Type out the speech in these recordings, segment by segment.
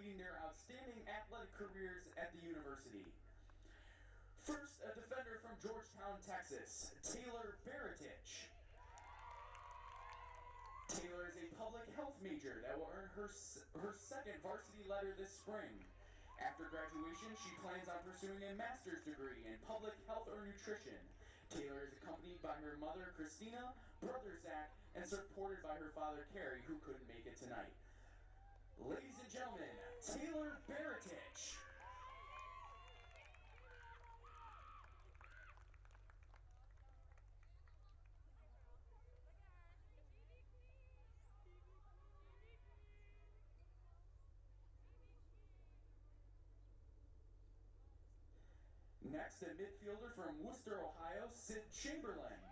completing their outstanding athletic careers at the university. First, a defender from Georgetown, Texas, Taylor Baratich. Taylor is a public health major that will earn her second varsity letter this spring. After graduation, she plans on pursuing a master's degree in public health or nutrition. Taylor is accompanied by her mother, Christina, brother, Zach, and supported by her father, Carrie, who couldn't make it tonight. Ladies and gentlemen, Taylor Baratich. Next, a midfielder from Worcester, Ohio, Sid Chamberlain.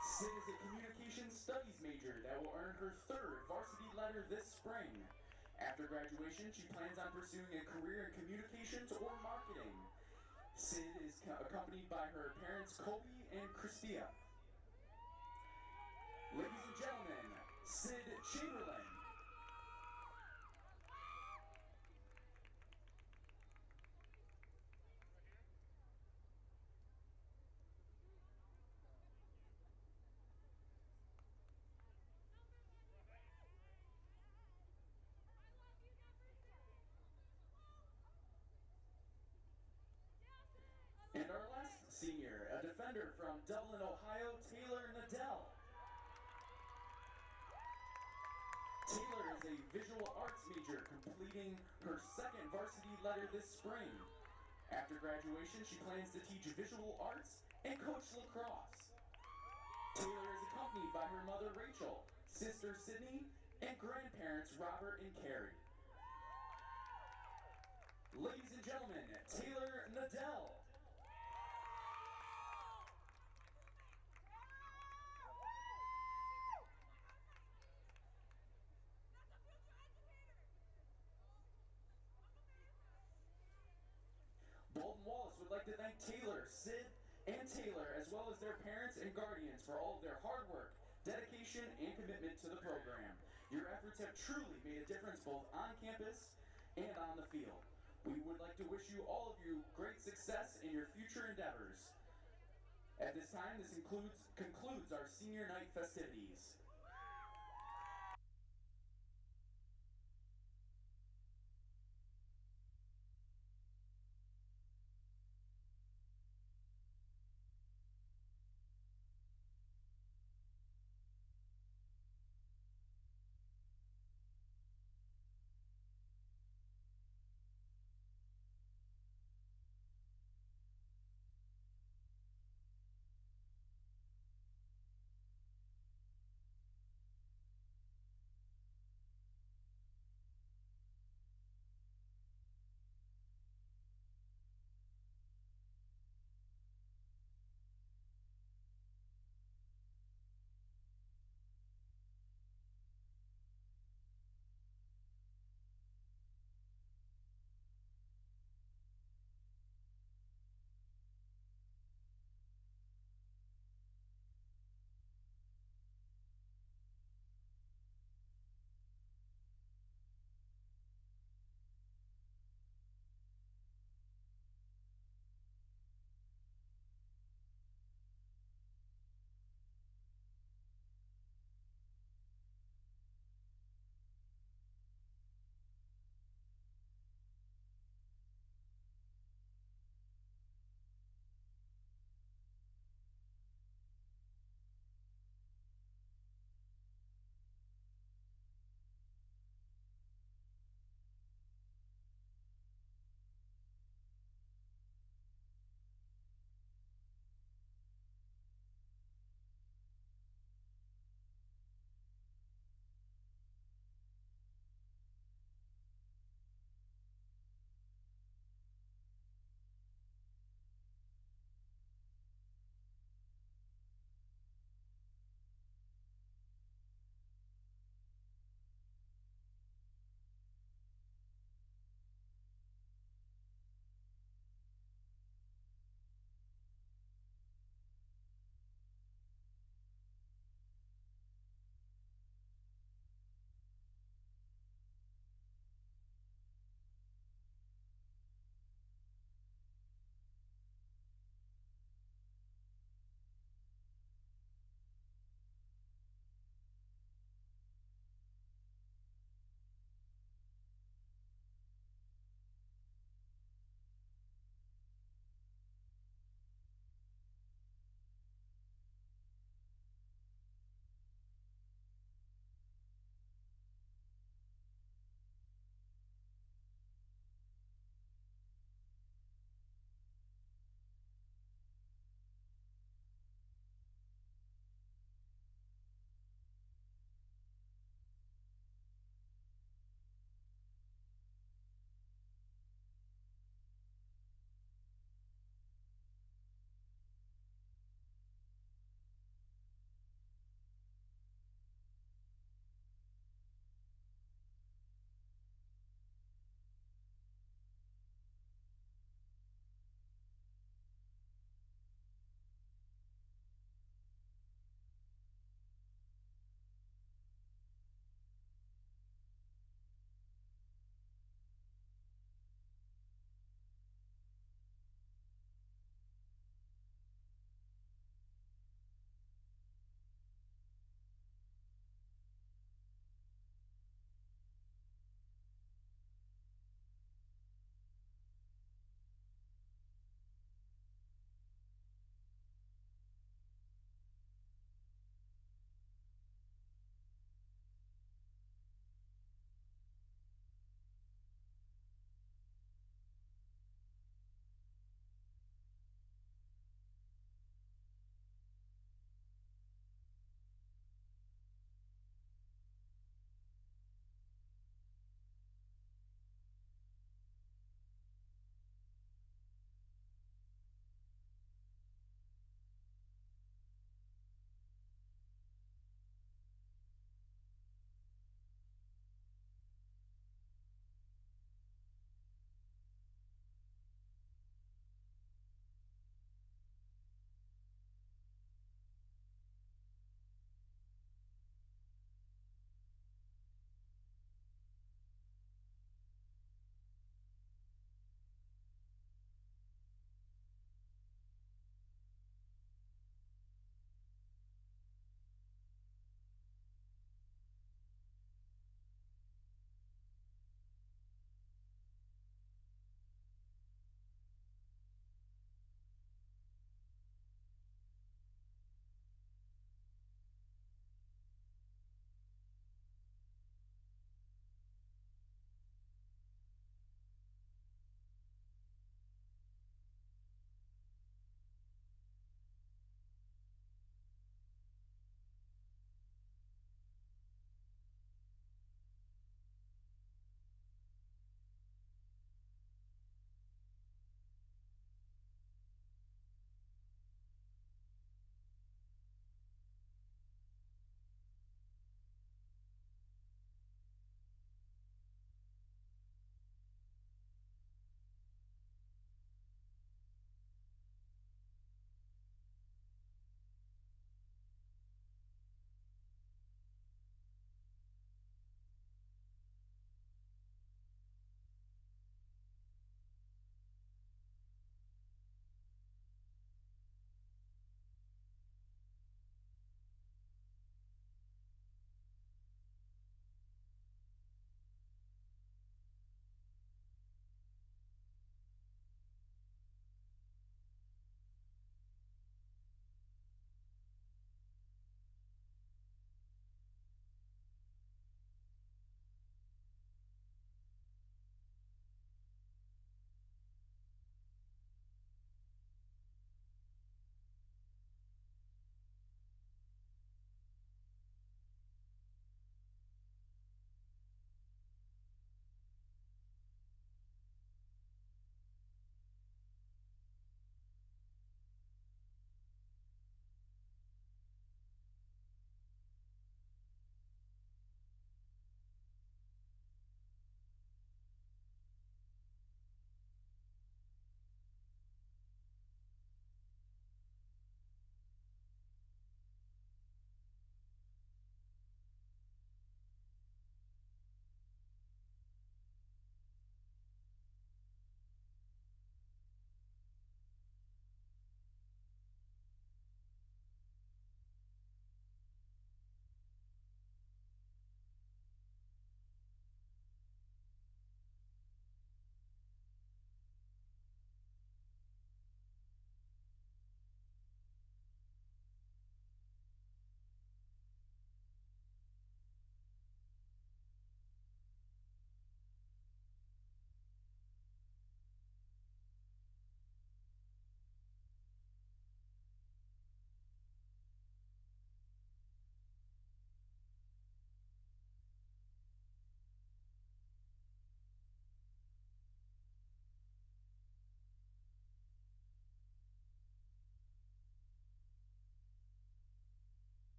Sid is a communications studies major that will earn her third varsity letter this spring. After graduation, she plans on pursuing a career in communications or marketing. Sid is accompanied by her parents, Kobe and Christia. Ladies and gentlemen, Sid Chamberlain. And our last senior, a defender from Dublin, Ohio, Taylor Nadell. Taylor is a visual arts major, completing her second varsity letter this spring. After graduation, she plans to teach visual arts and coach lacrosse. Taylor is accompanied by her mother, Rachel, sister, Sydney, and grandparents, Robert and Carrie. Ladies and gentlemen, Taylor Nadell. Baldwin Wallace would like to thank Taylor, Sid, and Taylor, as well as their parents and guardians for all of their hard work, dedication, and commitment to the program. Your efforts have truly made a difference both on campus and on the field. We would like to wish you all of you great success in your future endeavors. At this time, this concludes our senior night festivities.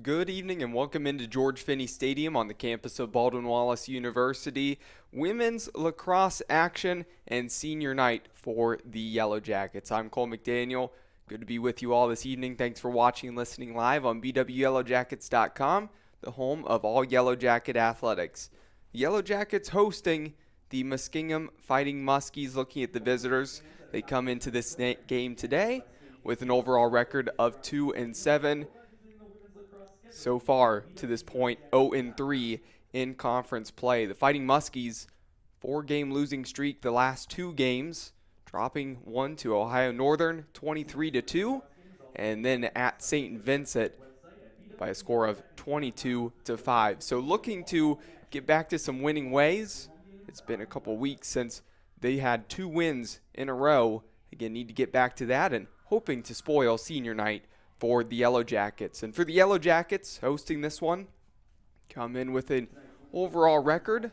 Good evening and welcome into George Finnie Stadium on the campus of Baldwin Wallace University. Women's lacrosse action and senior night for the Yellow Jackets. I'm Cole McDaniel. Good to be with you all this evening. Thanks for watching and listening live on bwyellowjackets.com, the home of all Yellow Jacket athletics. The Yellow Jackets hosting the Muskingum Fighting Muskies. Looking at the visitors, they come into this game today with an overall record of 2-7. So far, to this point, 0-3 in conference play. The Fighting Muskies, 4-game losing streak the last 2 games, dropping one to Ohio Northern, 23-2, and then at St. Vincent by a score of 22-5. So looking to get back to some winning ways. It's been a couple weeks since they had 2 wins in a row. Again, need to get back to that and hoping to spoil senior night for the Yellow Jackets. And for the Yellow Jackets hosting this one, come in with an overall record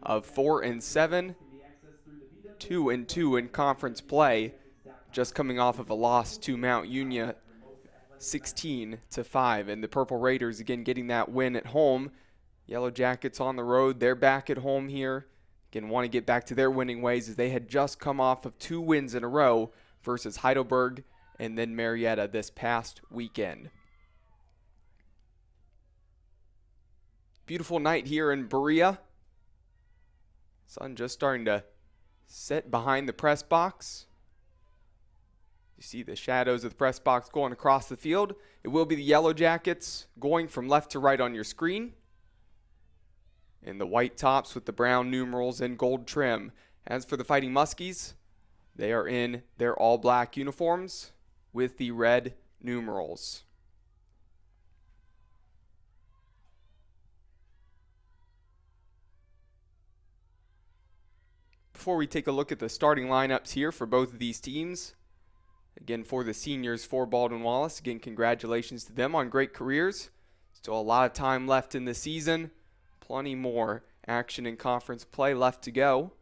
of 4-7, 2-2 in conference play, just coming off of a loss to Mount Union 16-5. And the Purple Raiders again getting that win at home. Yellow Jackets on the road, they're back at home here. Again, want to get back to their winning ways as they had just come off of 2 wins in a row versus Heidelberg and then Marietta this past weekend. Beautiful night here in Berea. Sun just starting to set behind the press box. You see the shadows of the press box going across the field. It will be the Yellow Jackets going from left to right on your screen. And the white tops with the brown numerals and gold trim. As for the Fighting Muskies, they are in their all-black uniforms with the red numerals. Before we take a look at the starting lineups here for both of these teams, again for the seniors for Baldwin Wallace, again congratulations to them on great careers. Still a lot of time left in the season, plenty more action and conference play left to go.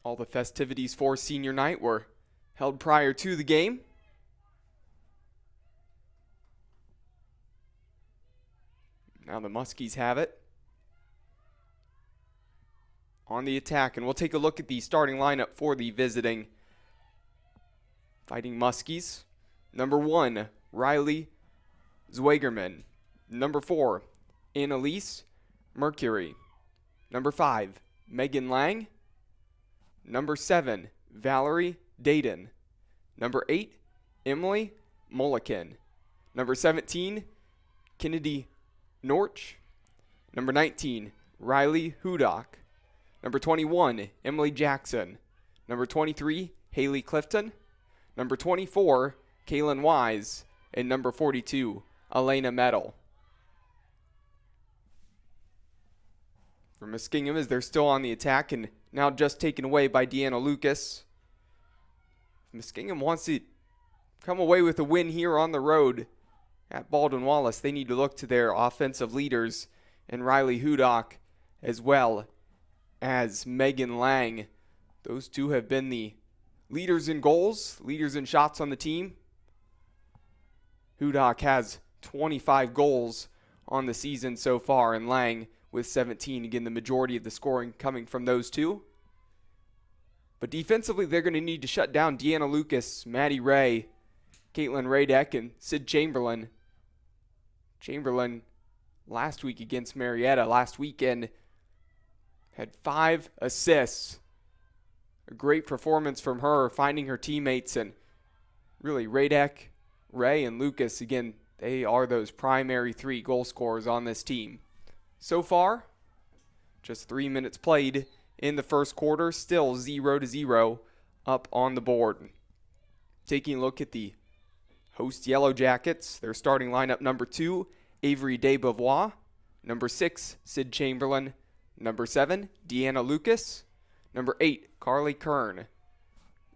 All the festivities for senior night were held prior to the game. Now the Muskies have it on the attack, and we'll take a look at the starting lineup for the visiting Fighting Muskies. Number 1, Riley Zwegerman. Number 4, Annalise Mercury. Number 5, Megan Lang. Number 7, Valerie Dayton. Number 8, Emily Mulliken. Number 17, Kennedy Norch. Number 19, Riley Hudock. Number 21, Emily Jackson. Number 23, Haley Clifton. Number 24, Kaylin Wise. And number 42, Elena Metal. For Muskingum, as they're still on the attack and now just taken away by Deanna Lucas. Muskingum wants to come away with a win here on the road at Baldwin Wallace. They need to look to their offensive leaders and Riley Hudock as well as Megan Lang. Those two have been the leaders in goals, leaders in shots on the team. Hudock has 25 goals on the season so far, and Lang with 17. Again, the majority of the scoring coming from those two. But defensively, they're going to need to shut down Deanna Lucas, Maddie Ray, Caitlin Radek, and Sid Chamberlain. Chamberlain, last week against Marietta, last weekend, had 5 assists. A great performance from her, finding her teammates, and really Radek, Ray, and Lucas, again, they are those primary 3 goal scorers on this team. So far, just 3 minutes played in the first quarter, still 0-0 up on the board. Taking a look at the host Yellow Jackets, their starting lineup: number 2, Avery Desbevois. Number 6, Sid Chamberlain. Number 7, Deanna Lucas. Number 8, Carly Kern.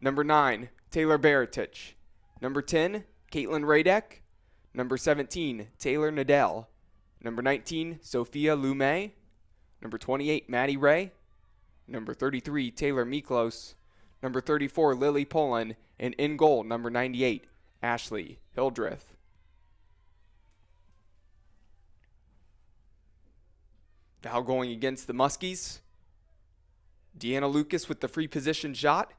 Number 9, Taylor Baratich. Number 10, Caitlin Radek. Number 17, Taylor Nadell. Number 19, Sophia Lume. Number 28, Maddie Ray. Number 33, Taylor Miklos. number 34, Lily Pullen, and in goal, number 98, Ashley Hildreth. Foul going against the Muskies. Deanna Lucas with the free position shot.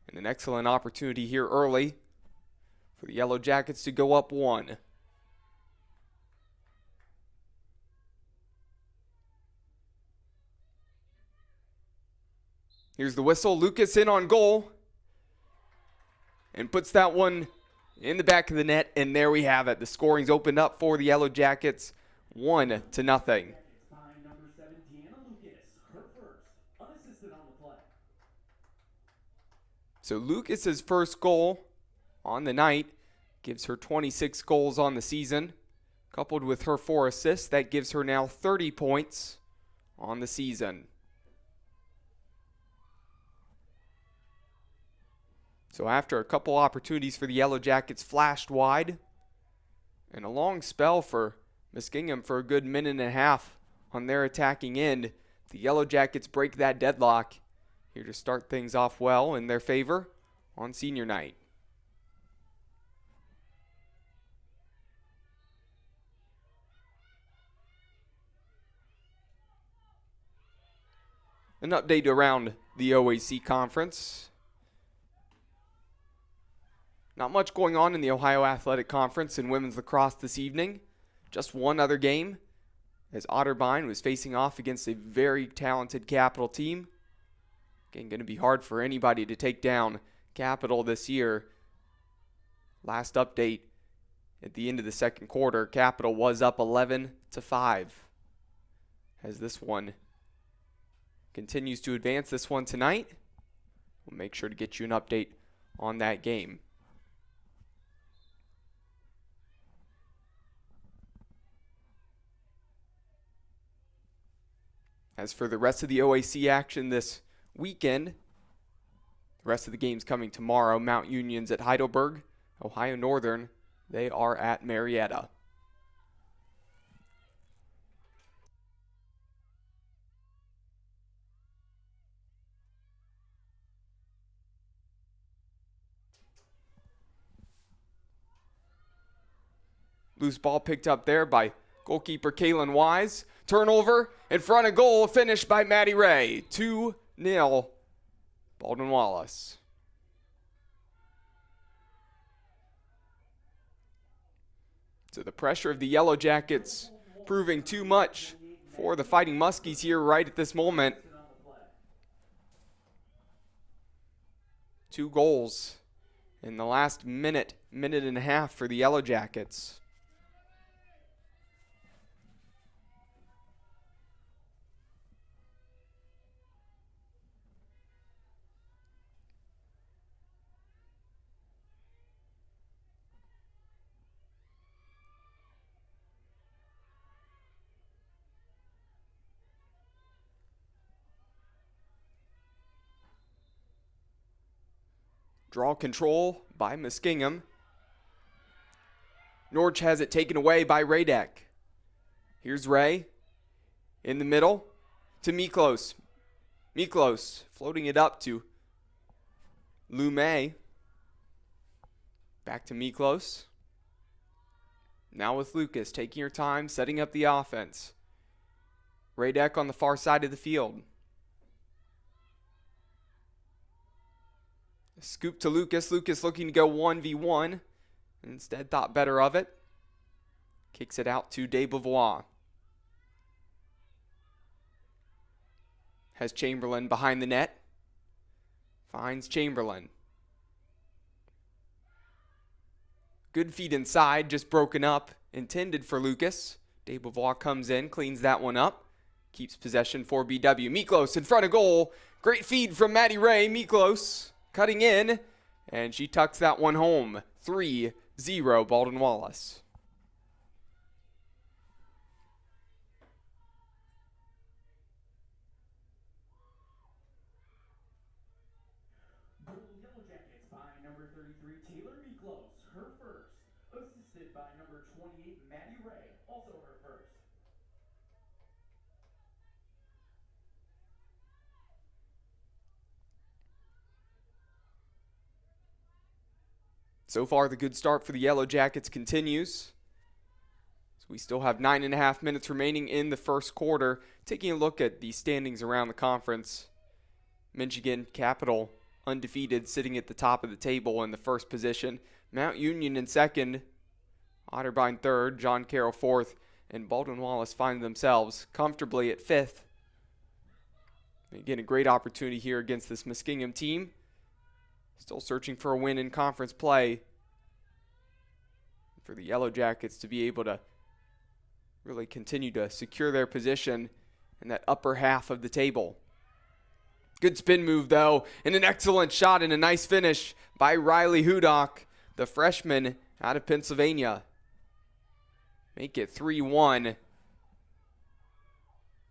And an excellent opportunity here early for the Yellow Jackets to go up 1. Here's the whistle. Lucas in on goal. And puts that one in the back of the net. And there we have it. The scoring's opened up for the Yellow Jackets. 1-0. So Lucas's first goal on the night gives her 26 goals on the season. Coupled with her 4 assists, that gives her now 30 points on the season. So after a couple opportunities for the Yellow Jackets flashed wide, and a long spell for Muskingum for a good minute and a half on their attacking end, the Yellow Jackets break that deadlock here to start things off well in their favor on senior night. An update around the OAC conference. Not much going on in the Ohio Athletic Conference in women's lacrosse this evening. Just one other game as Otterbein was facing off against a very talented Capital team. Again, going to be hard for anybody to take down Capital this year. Last update at the end of the second quarter, Capital was up 11-5. As this one continues to advance, this one tonight, we'll make sure to get you an update on that game. As for the rest of the OAC action this weekend, the rest of the games coming tomorrow. Mount Union's at Heidelberg. Ohio Northern, they are at Marietta. Loose ball picked up there by goalkeeper Kaylin Wise. Turnover in front of goal, finished by Maddie Ray. 2-0, Baldwin Wallace. So the pressure of the Yellow Jackets proving too much for the Fighting Muskies here right at this moment. 2 goals in the last minute and a half for the Yellow Jackets. Draw control by Muskingum. Norge has it taken away by Radek. Here's Ray in the middle to Miklos. Miklos floating it up to Lume. Back to Miklos. Now with Lucas taking her time, setting up the offense. Radek on the far side of the field. Scoop to Lucas. Lucas looking to go 1v1. Instead thought better of it. Kicks it out to Desbevois. Has Chamberlain behind the net. Finds Chamberlain. Good feed inside, just broken up. Intended for Lucas. Desbevois comes in, cleans that one up. Keeps possession for BW. Miklos in front of goal. Great feed from Maddie Ray. Miklos cutting in, and she tucks that one home. 3-0 Baldwin Wallace. Yellow Jackets by number 33, Taylor Miklos, her first. Assisted by number 28, Maddie Ray, also her first. So far, the good start for the Yellow Jackets continues. So we still have 9.5 minutes remaining in the first quarter. Taking a look at the standings around the conference. Michigan Capital undefeated, sitting at the top of the table in the first position. Mount Union in second. Otterbein third. John Carroll fourth. And Baldwin Wallace find themselves comfortably at fifth. Again, a great opportunity here against this Muskingum team. Still searching for a win in conference play. For the Yellow Jackets to be able to really continue to secure their position in that upper half of the table. Good spin move, though, and an excellent shot and a nice finish by Riley Hudock, the freshman out of Pennsylvania. Make it 3-1.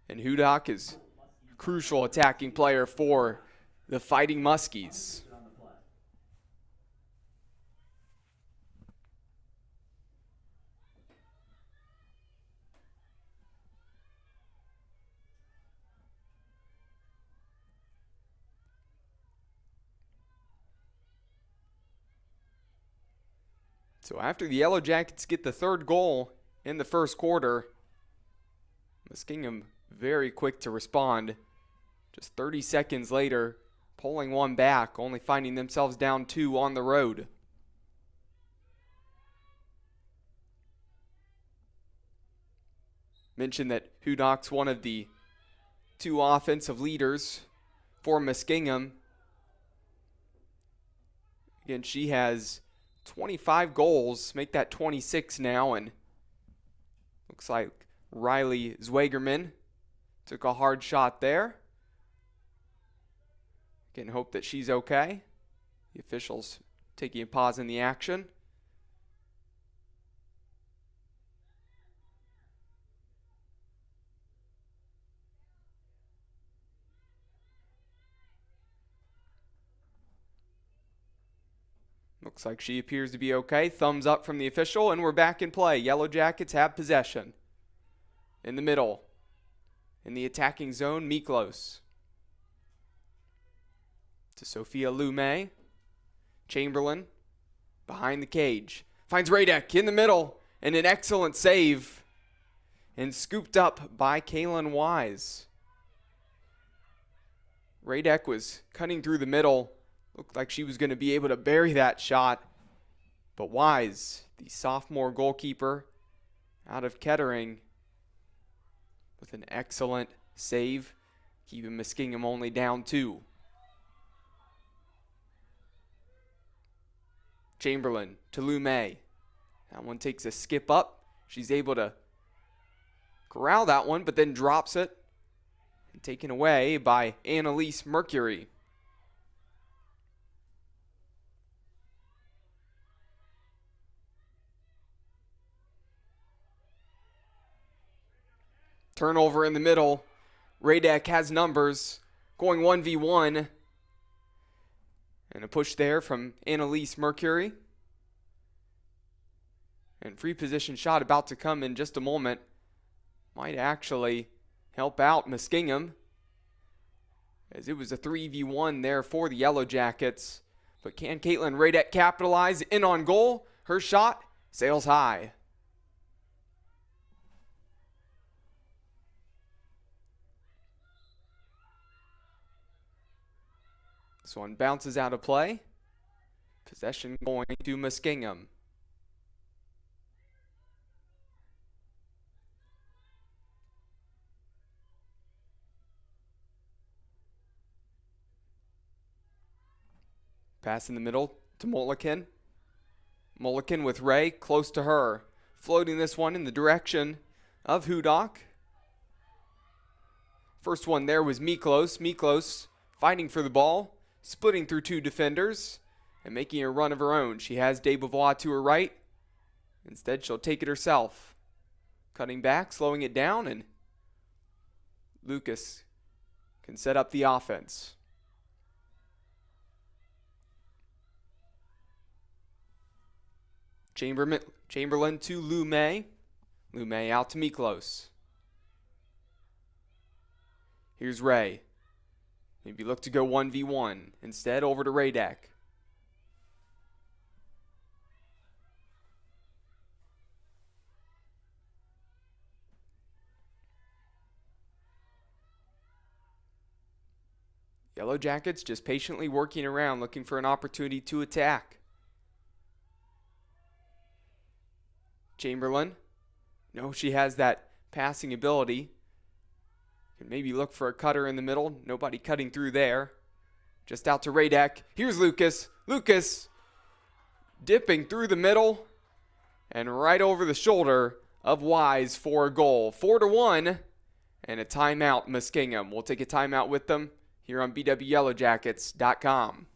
And Hudock is a crucial attacking player for the Fighting Muskies. So after the Yellow Jackets get the third goal in the first quarter, Muskingum very quick to respond. Just 30 seconds later, pulling one back, only finding themselves down 2 on the road. Mentioned that Hudock's one of the 2 offensive leaders for Muskingum. Again, she has 25 goals, make that 26 now, and looks like Riley Zwegerman took a hard shot there. Again, hope that she's okay. The officials taking a pause in the action. Looks like she appears to be okay. Thumbs up from the official, and we're back in play. Yellow Jackets have possession. In the middle, in the attacking zone, Miklos. To Sophia Lume. Chamberlain, behind the cage. Finds Radek in the middle, and an excellent save. And scooped up by Kaylin Wise. Radek was cutting through the middle. Looked like she was going to be able to bury that shot. But Wise, the sophomore goalkeeper out of Kettering, with an excellent save, keeping Muskingum only down 2. Chamberlain to Lume. That one takes a skip up. She's able to corral that one, but then drops it. And taken away by Annalise Mercury. Turnover in the middle. Radek has numbers. Going 1v1. And a push there from Annalise Mercury. And free position shot about to come in just a moment. Might actually help out Muskingum, as it was a 3v1 there for the Yellow Jackets. But can Caitlin Radek capitalize? In on goal. Her shot sails high. This one bounces out of play. Possession going to Muskingum. Pass in the middle to Mulliken. Mulliken with Ray close to her. Floating this one in the direction of Hudock. First one there was Miklos. Miklos fighting for the ball. Splitting through 2 defenders and making a run of her own. She has Desbevois to her right. Instead, she'll take it herself. Cutting back, slowing it down, and Lucas can set up the offense. Chamberlain to Lume. Lume out to Miklos. Here's Ray. Maybe look to go 1v1. Instead, over to Radek. Yellow Jackets just patiently working around, looking for an opportunity to attack. Chamberlain. No, she has that passing ability. Can maybe look for a cutter in the middle. Nobody cutting through there. Just out to Radek. Here's Lucas. Lucas dipping through the middle and right over the shoulder of Wise for a goal. 4-1 and a timeout, Muskingum. We'll take a timeout with them here on BWYellowJackets.com.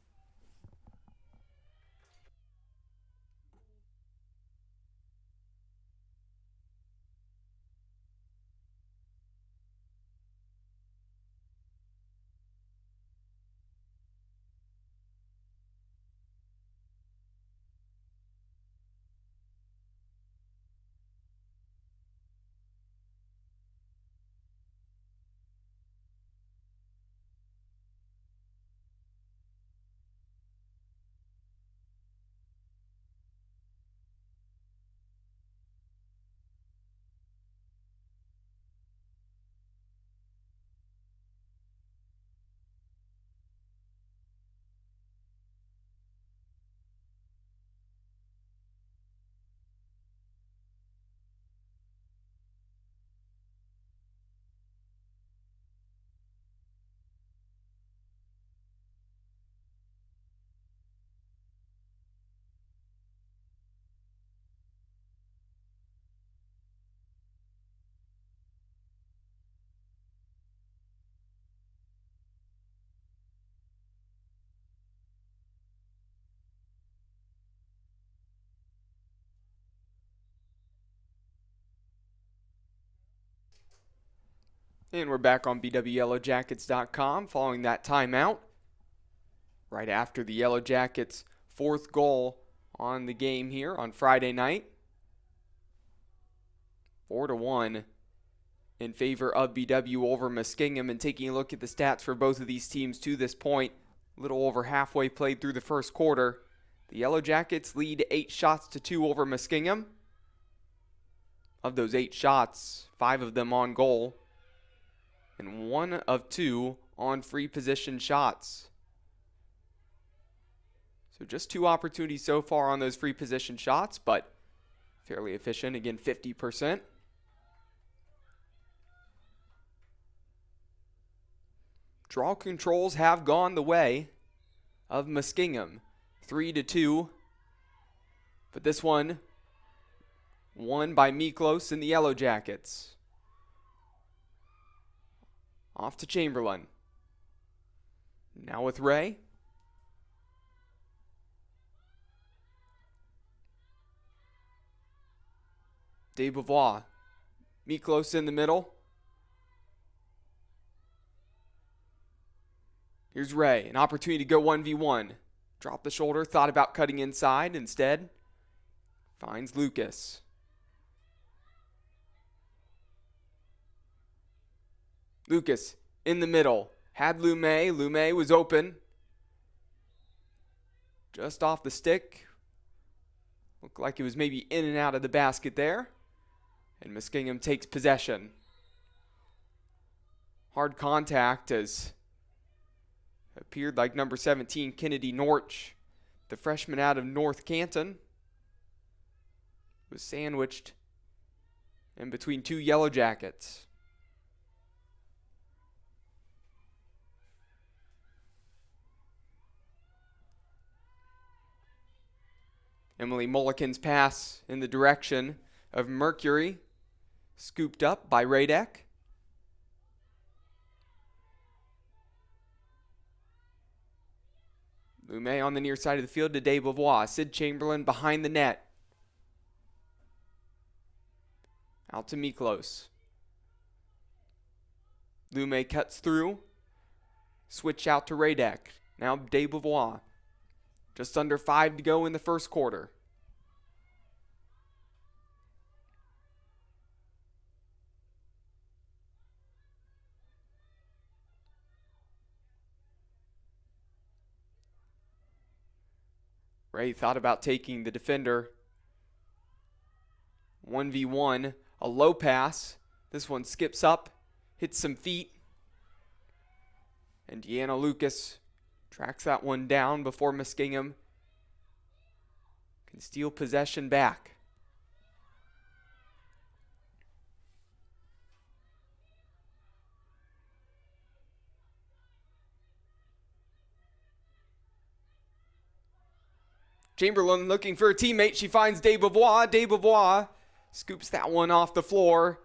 And we're back on BWYellowJackets.com following that timeout. Right after the Yellow Jackets' fourth goal on the game here on Friday night. 4-1 in favor of BW over Muskingum. And taking a look at the stats for both of these teams to this point, a little over halfway played through the first quarter. The Yellow Jackets lead 8-2 over Muskingum. Of those 8 shots, 5 of them on goal. And 1 of 2 on free position shots. So just 2 opportunities so far on those free position shots, but fairly efficient. Again, 50%. Draw controls have gone the way of Muskingum. 3-2. But this one won by Miklos and the Yellow Jackets. Off to Chamberlain. Now with Ray. De Beauvoir. Miklos in the middle. Here's Ray. An opportunity to go 1v1. Dropped the shoulder. Thought about cutting inside. Instead, finds Lucas. Lucas in the middle. Had Lumet. Lumet was open. Just off the stick. Looked like it was maybe in and out of the basket there. And Muskingum takes possession. Hard contact as appeared like number 17, Kennedy Norch, the freshman out of North Canton, was sandwiched in between 2 Yellow Jackets. Emily Mulligan's pass in the direction of Mercury, scooped up by Radek. Lumet on the near side of the field to De Beauvoir. Sid Chamberlain behind the net. Out to Miklos. Lumet cuts through. Switch out to Radek. Now De Beauvoir. Just under 5 to go in the first quarter. Ray thought about taking the defender. 1v1, a low pass. This one skips up, hits some feet, And Deanna Lucas tracks that one down before Muskingum can steal possession back. Chamberlain looking for a teammate. She finds Desbovois. Desbovois scoops that one off the floor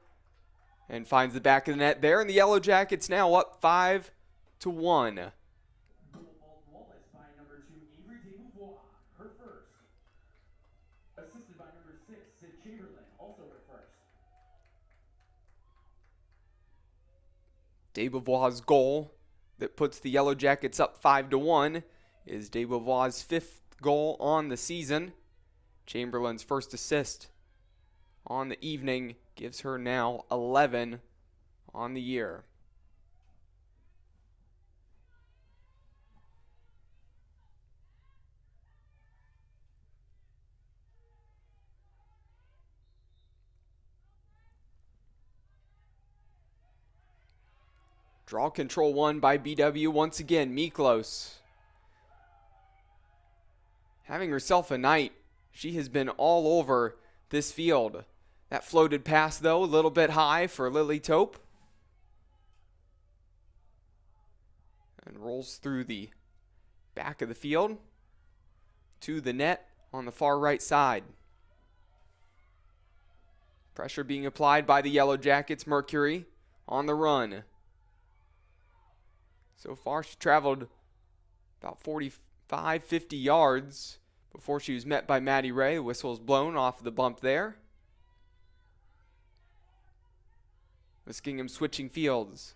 and finds the back of the net there. And the Yellow Jackets now up 5-1. Baldwin Wallace by number 2, Avery Desbovois, her first. Assisted by number 6, Sid Chamberlain, also her first. Desbovois' goal that puts the Yellow Jackets up 5-1 is Desbovois' 5th goal on the season. Chamberlain's first assist on the evening gives her now 11 on the year. Draw control won by BW once again. Miklos having herself a night. She has been all over this field. That floated pass, though, a little bit high for Lily Tope. And rolls through the back of the field to the net on the far right side. Pressure being applied by the Yellow Jackets. Mercury on the run. So far, she traveled about 50 yards before she was met by Maddie Ray. The whistle is blown off the bump there. Muskingum switching fields.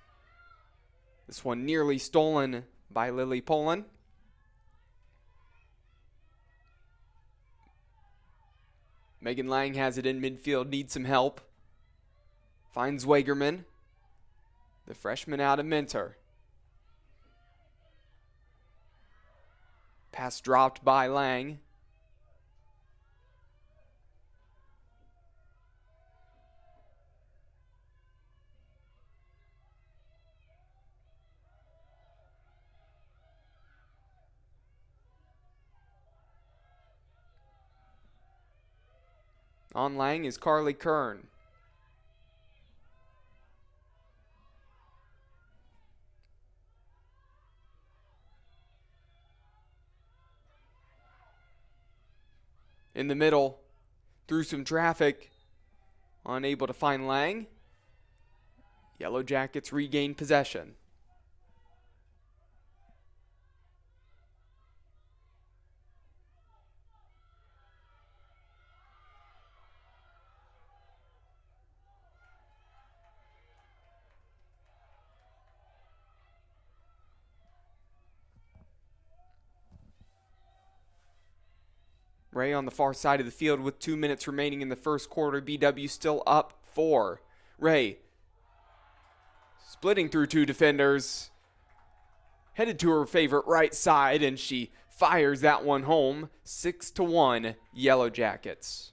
This one nearly stolen by Lily Poland. Megan Lang has it in midfield, needs some help. Finds Wagerman, the freshman out of Mentor. Pass dropped by Lang. On Lang is Carly Kern. In the middle, through some traffic, unable to find Lang. Yellow Jackets regain possession. Ray on the far side of the field with 2 minutes remaining in the first quarter. BW still up 4. Ray splitting through 2 defenders. Headed to her favorite right side, and she fires that one home. 6-1 Yellow Jackets.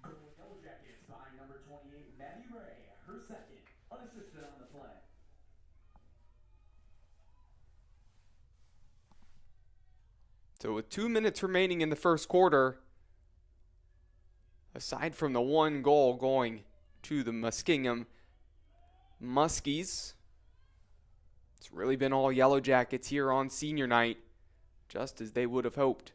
Goal Yellow Jackets by number 28, Maddie Ray, her second, unassisted on the play. So with 2 minutes remaining in the first quarter, aside from the one goal going to the Muskingum Muskies, it's really been all Yellow Jackets here on senior night, just as they would have hoped.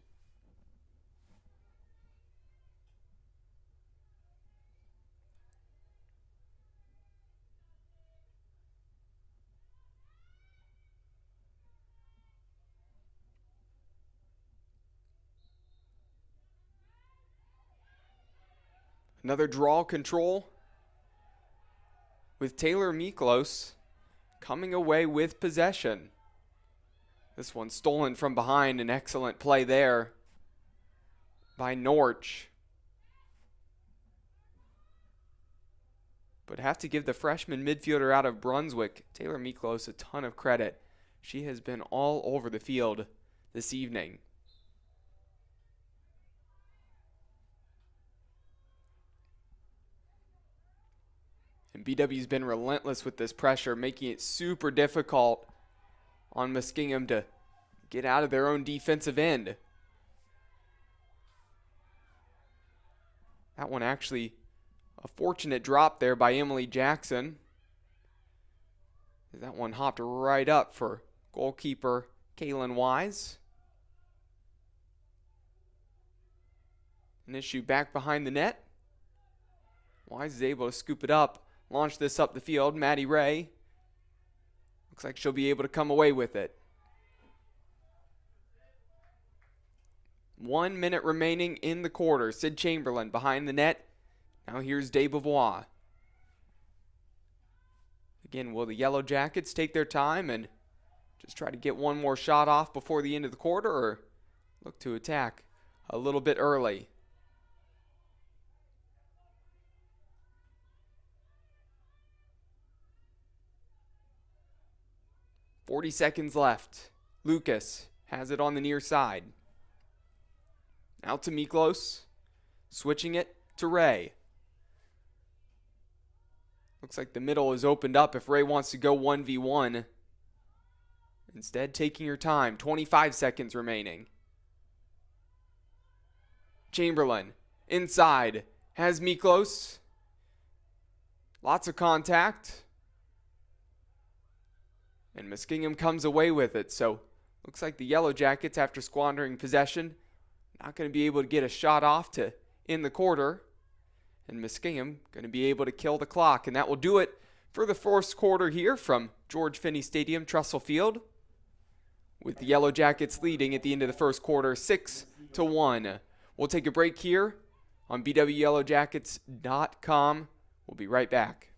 Another draw control with Taylor Miklos coming away with possession. This one stolen from behind, an excellent play there by Norch. But have to give the freshman midfielder out of Brunswick, Taylor Miklos, a ton of credit. She has been all over the field this evening. And BW's been relentless with this pressure, making it super difficult on Muskingum to get out of their own defensive end. That one actually a fortunate drop there by Emily Jackson. That one hopped right up for goalkeeper Kaylin Wise. An issue back behind the net. Wise is able to scoop it up, launch this up the field. Maddie Ray. Looks like she'll be able to come away with it. 1 minute remaining in the quarter. Sid Chamberlain behind the net. Now here's Des Beauvoir. Again, will the Yellow Jackets take their time and just try to get one more shot off before the end of the quarter, or look to attack a little bit early? "40 seconds left. Lucas has it on the near side. Out to Miklos. Switching it to Ray. Looks like the middle is opened up if Ray wants to go 1v1. Instead, taking her time. 25 seconds remaining. Chamberlain inside. Has Miklos. Lots of contact. And Muskingum comes away with it. So looks like the Yellow Jackets, after squandering possession, not going to be able to get a shot off to end the quarter. And Muskingum going to be able to kill the clock. And that will do it for the first quarter here from George Finnie Stadium, Tressel Field, with the Yellow Jackets leading at the end of the first quarter 6-1. We'll take a break here on bwyellowjackets.com. We'll be right back.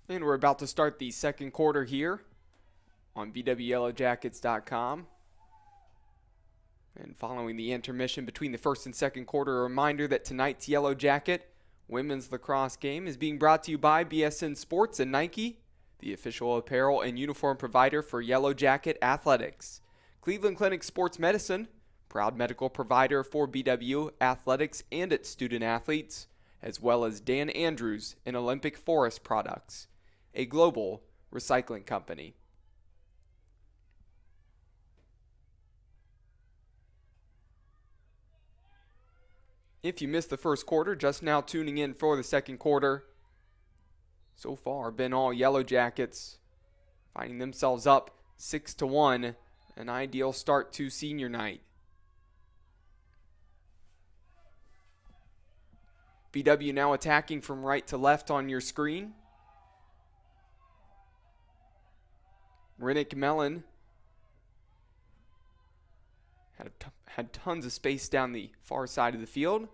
And we're about to start the second quarter here on bwyellowjackets.com. And following the intermission between the first and second quarter, a reminder that tonight's Yellow Jacket women's lacrosse game is being brought to you by BSN Sports and Nike, the official apparel and uniform provider for Yellow Jacket Athletics. Cleveland Clinic Sports Medicine, proud medical provider for BW Athletics and its student athletes, as well as Dan Andrews and Olympic Forest Products, a global recycling company. If you missed the first quarter, just now tuning in for the second quarter, so far been all Yellow Jackets, finding themselves up 6-1, an ideal start to senior night. BW now attacking from right to left on your screen. Rinnick Mellon had tons of space down the far side of the field.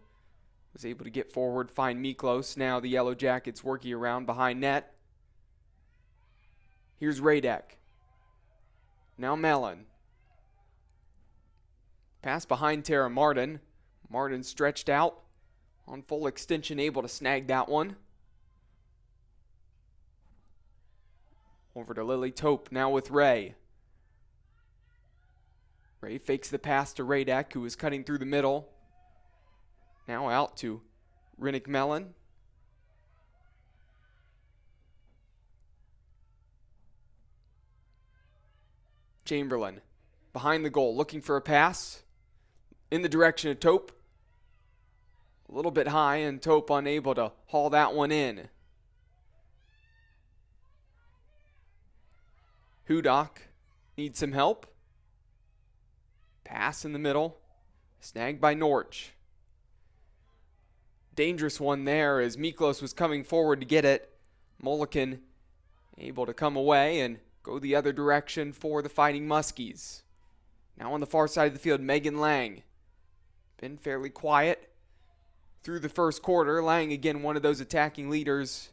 was able to get forward, find Miklos. Now the Yellow Jackets working around behind net. Here's Radek. Now Mellon. Pass behind Tara Martin. Martin stretched out on full extension, able to snag that one. Over to Lily Tope, now with Ray. Ray fakes the pass to Radek, who is cutting through the middle. Now out to Rinnick Mellon. Chamberlain behind the goal, looking for a pass in the direction of Tope. A little bit high, and Tope unable to haul that one in. Hudak needs some help. Pass in the middle. Snagged by Norch. Dangerous one there as Miklos was coming forward to get it. Mulliken able to come away and go the other direction for the Fighting Muskies. Now on the far side of the field, Megan Lang. Been fairly quiet through the first quarter. Lang again one of those attacking leaders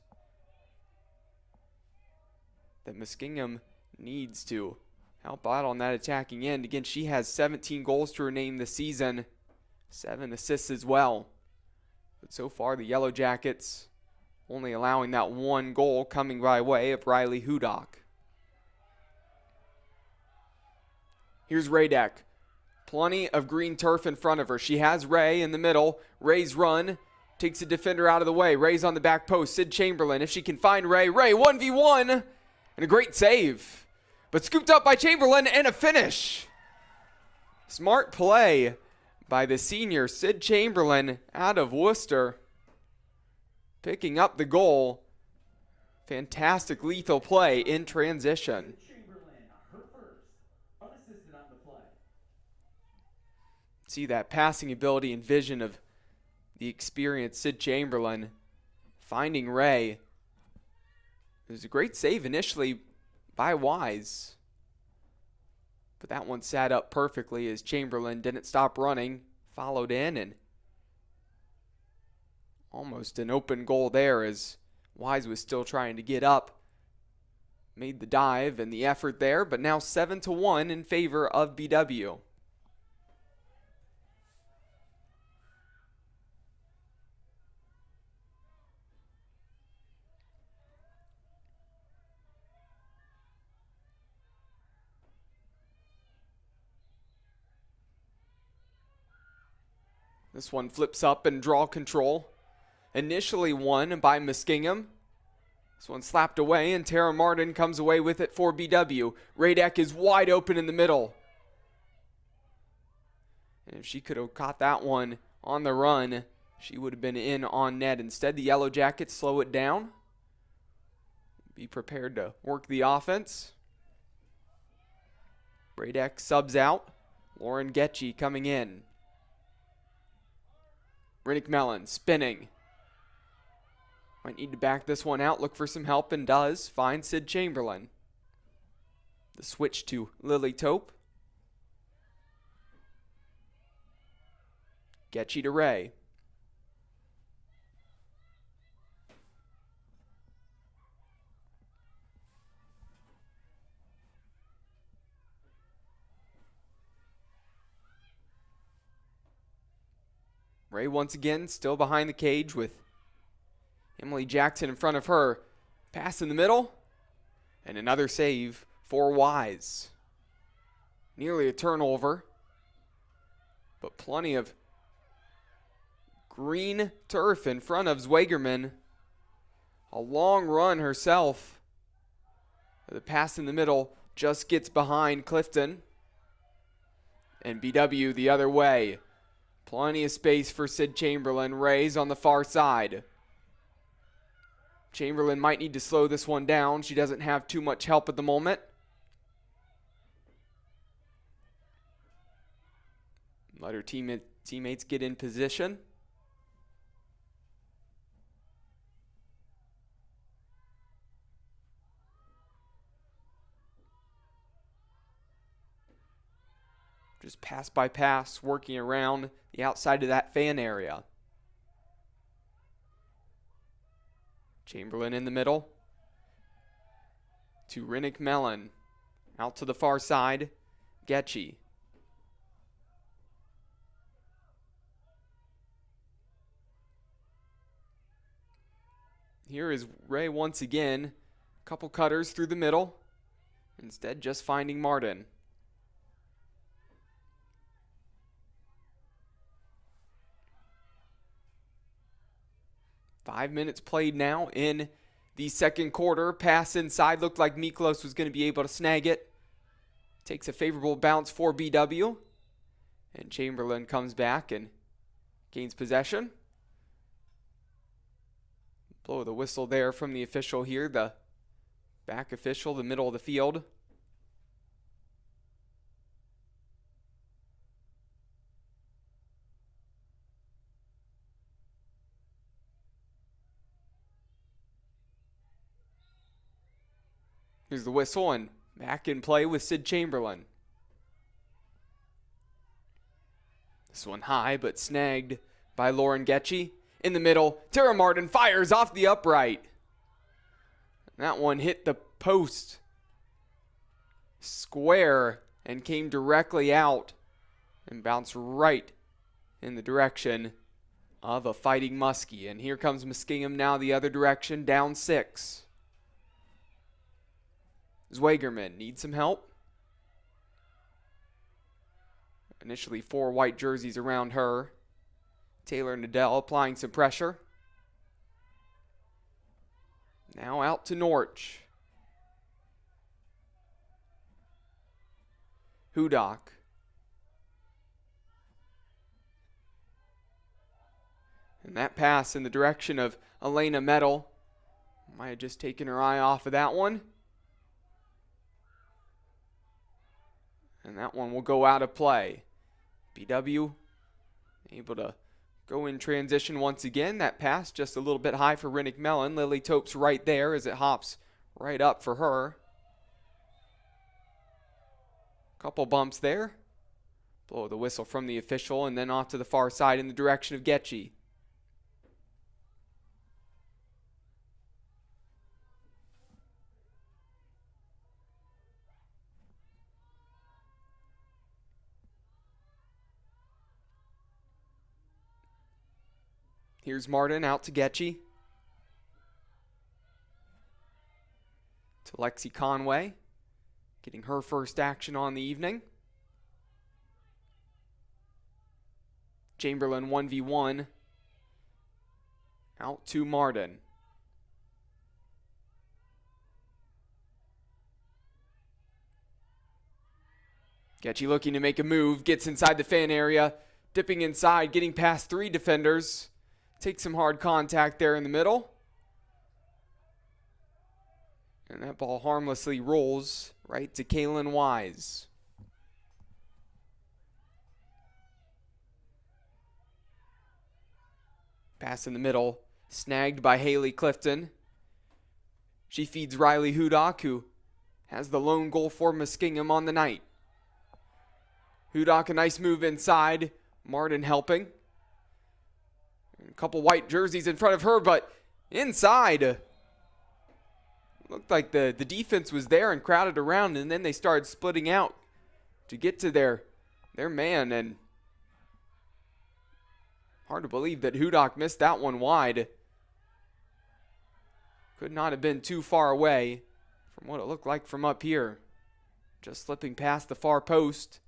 that Muskingum needs to help out on that attacking end. Again, she has 17 goals to her name this season, 7 assists as well. But so far, the Yellow Jackets only allowing that one goal coming by way of Riley Hudak. Here's Radek. Plenty of green turf in front of her. She has Ray in the middle. Ray's run takes a defender out of the way. Ray's on the back post. Sid Chamberlain, if she can find Ray. Ray 1v1 and a great save. But scooped up by Chamberlain and a finish. Smart play by the senior Sid Chamberlain out of Worcester. Picking up the goal. Fantastic lethal play in transition. See that passing ability and vision of the experienced Sid Chamberlain finding Ray. It was a great save initially by Wise, but that one sat up perfectly as Chamberlain didn't stop running, followed in, and almost an open goal there as Wise was still trying to get up. Made the dive and the effort there, but now 7-1 in favor of BW. This one flips up and draw control. Initially won by Muskingum. This one slapped away and Tara Martin comes away with it for BW. Radek is wide open in the middle. And if she could have caught that one on the run, she would have been in on net. Instead, the Yellow Jackets slow it down. Be prepared to work the offense. Radek subs out. Lauren Getchie coming in. Rinnick Mellon spinning. Might need to back this one out, look for some help, and does. Find Sid Chamberlain. The switch to Lily Tope. Getchie to Ray. Ray once again still behind the cage with Emily Jackson in front of her. Pass in the middle. And another save for Wise. Nearly a turnover. But plenty of green turf in front of Zwegerman. A long run herself. The pass in the middle just gets behind Clifton. And BW the other way. Plenty of space for Sid Chamberlain. Ray's on the far side. Chamberlain might need to slow this one down. She doesn't have too much help at the moment. Let her teammates get in position. Just pass by pass, working around the outside of that fan area. Chamberlain in the middle. To Rinnick Mellon. Out to the far side. Getchy. Here is Ray once again. Couple cutters through the middle. Instead, just finding Martin. Five minutes played now in the second quarter. Pass inside. Looked like Miklos was going to be able to snag it. Takes a favorable bounce for BW. And Chamberlain comes back and gains possession. Blow the whistle there from the official here. The back official, the middle of the field. Here's the whistle, and back in play with Sid Chamberlain. This one high, but snagged by Lauren Getchy. In the middle, Tara Martin fires off the upright. That one hit the post square and came directly out and bounced right in the direction of a fighting Muskie. And here comes Muskingum now the other direction, down 6. Zwegerman needs some help. Initially 4 white jerseys around her. Taylor Nadell applying some pressure. Now out to Norch. Hudak. And that pass in the direction of Elena Metal. Might have just taken her eye off of that one. And that one will go out of play. BW able to go in transition once again. That pass just a little bit high for Rinnick Mellon. Lily Topes right there as it hops right up for her. Couple bumps there. Blow the whistle from the official and then off to the far side in the direction of Getchy. Here's Martin out to Getchy. To Lexi Conway. Getting her first action on the evening. Chamberlain 1v1. Out to Martin. Getchy looking to make a move. Gets inside the fan area. Dipping inside. Getting past 3 defenders. Take some hard contact there in the middle. And that ball harmlessly rolls right to Kaylin Wise. Pass in the middle. Snagged by Haley Clifton. She feeds Riley Hudak, who has the lone goal for Muskingum on the night. Hudak, a nice move inside. Martin helping. A couple white jerseys in front of her, but inside. Looked like the defense was there and crowded around, and then they started splitting out to get to their man. And hard to believe that Hudak missed that one wide. Could not have been too far away from what it looked like from up here. Just slipping past the far post.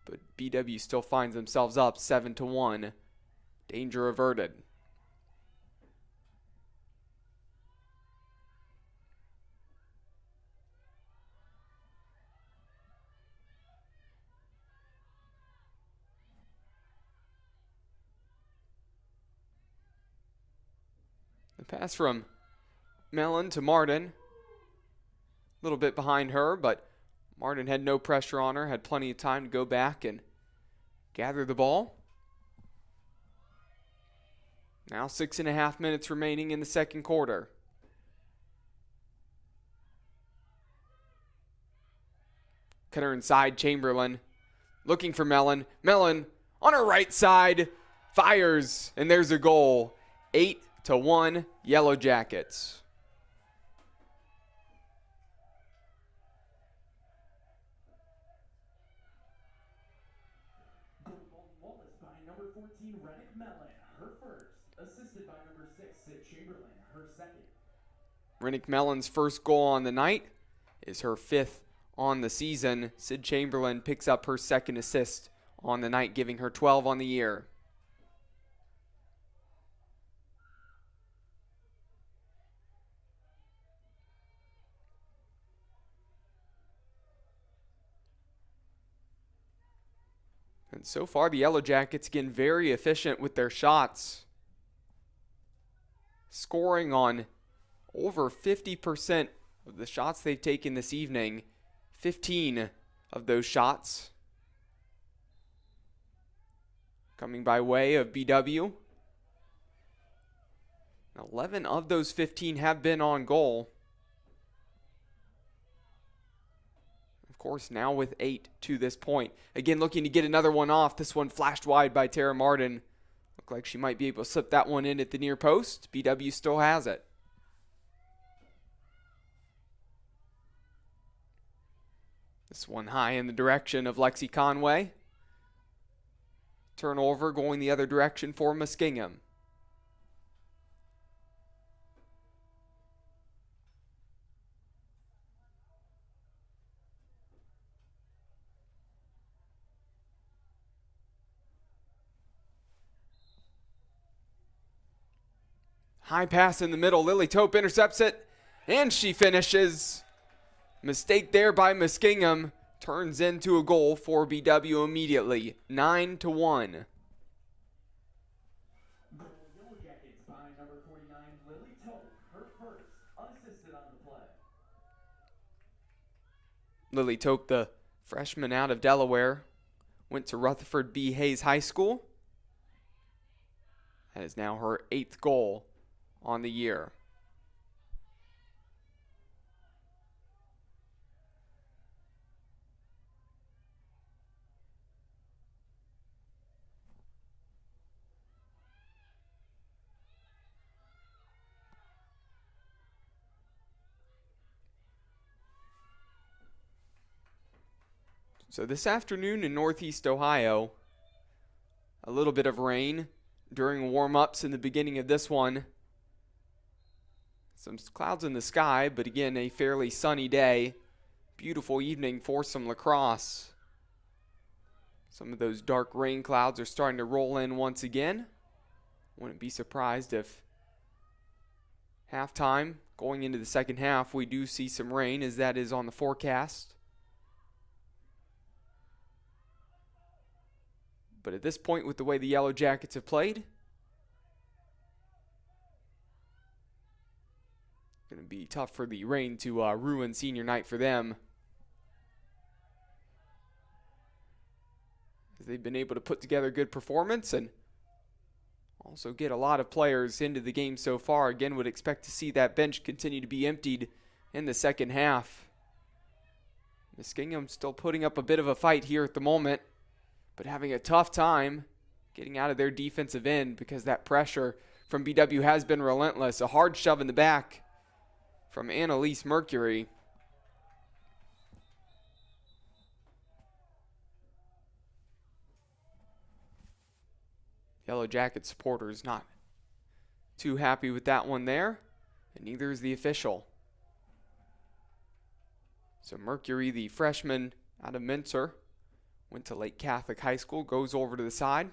But BW still finds themselves up 7-1. Danger averted. The pass from Mellon to Martin. A little bit behind her, but Martin had no pressure on her, had plenty of time to go back and gather the ball. Now 6.5 minutes remaining in the second quarter. Cutter inside, Chamberlain. Looking for Mellon. Mellon on her right side. Fires, and there's a goal. 1, Yellow Jackets. Baldwin Wallace by number 14, her first, assisted by number 6, Sid Chamberlain, her second. Rennick Mellon's first goal on the night is her 5th on the season. Sid Chamberlain picks up her second assist on the night, giving her 12 on the year. And so far, the Yellow Jackets again very efficient with their shots, scoring on over 50% of the shots they've taken this evening. 15 of those shots coming by way of BW. 11 of those 15 have been on goal. Of course, now with 8 to this point. Again, looking to get another one off. This one flashed wide by Tara Martin. Looked like she might be able to slip that one in at the near post. BW still has it. This one high in the direction of Lexi Conway. Turnover going the other direction for Muskingum. High pass in the middle. Lily Tope intercepts it, and she finishes. Mistake there by Muskingum turns into a goal for BW immediately. 9-1. Yellow Jackets by number 49, Lily Tope, her first, unassisted on the play. Lily Tope, the freshman out of Delaware, went to Rutherford B. Hayes High School. That is now her 8th goal on the year. So this afternoon in Northeast Ohio, a little bit of rain during warm-ups in the beginning of this one. Some clouds in the sky, but again, a fairly sunny day. Beautiful evening for some lacrosse. Some of those dark rain clouds are starting to roll in once again. Wouldn't be surprised if halftime, going into the second half, we do see some rain, as that is on the forecast. But at this point, with the way the Yellow Jackets have played, going to be tough for the rain to ruin senior night for them, as they've been able to put together a good performance and also get a lot of players into the game so far. Again, would expect to see that bench continue to be emptied in the second half. Muskingum still putting up a bit of a fight here at the moment, but having a tough time getting out of their defensive end because that pressure from BW has been relentless. A hard shove in the back from Annalise Mercury. Yellow Jacket supporters not too happy with that one there, and neither is the official. So Mercury, the freshman out of Mincer, went to Lake Catholic High School, goes over to the side.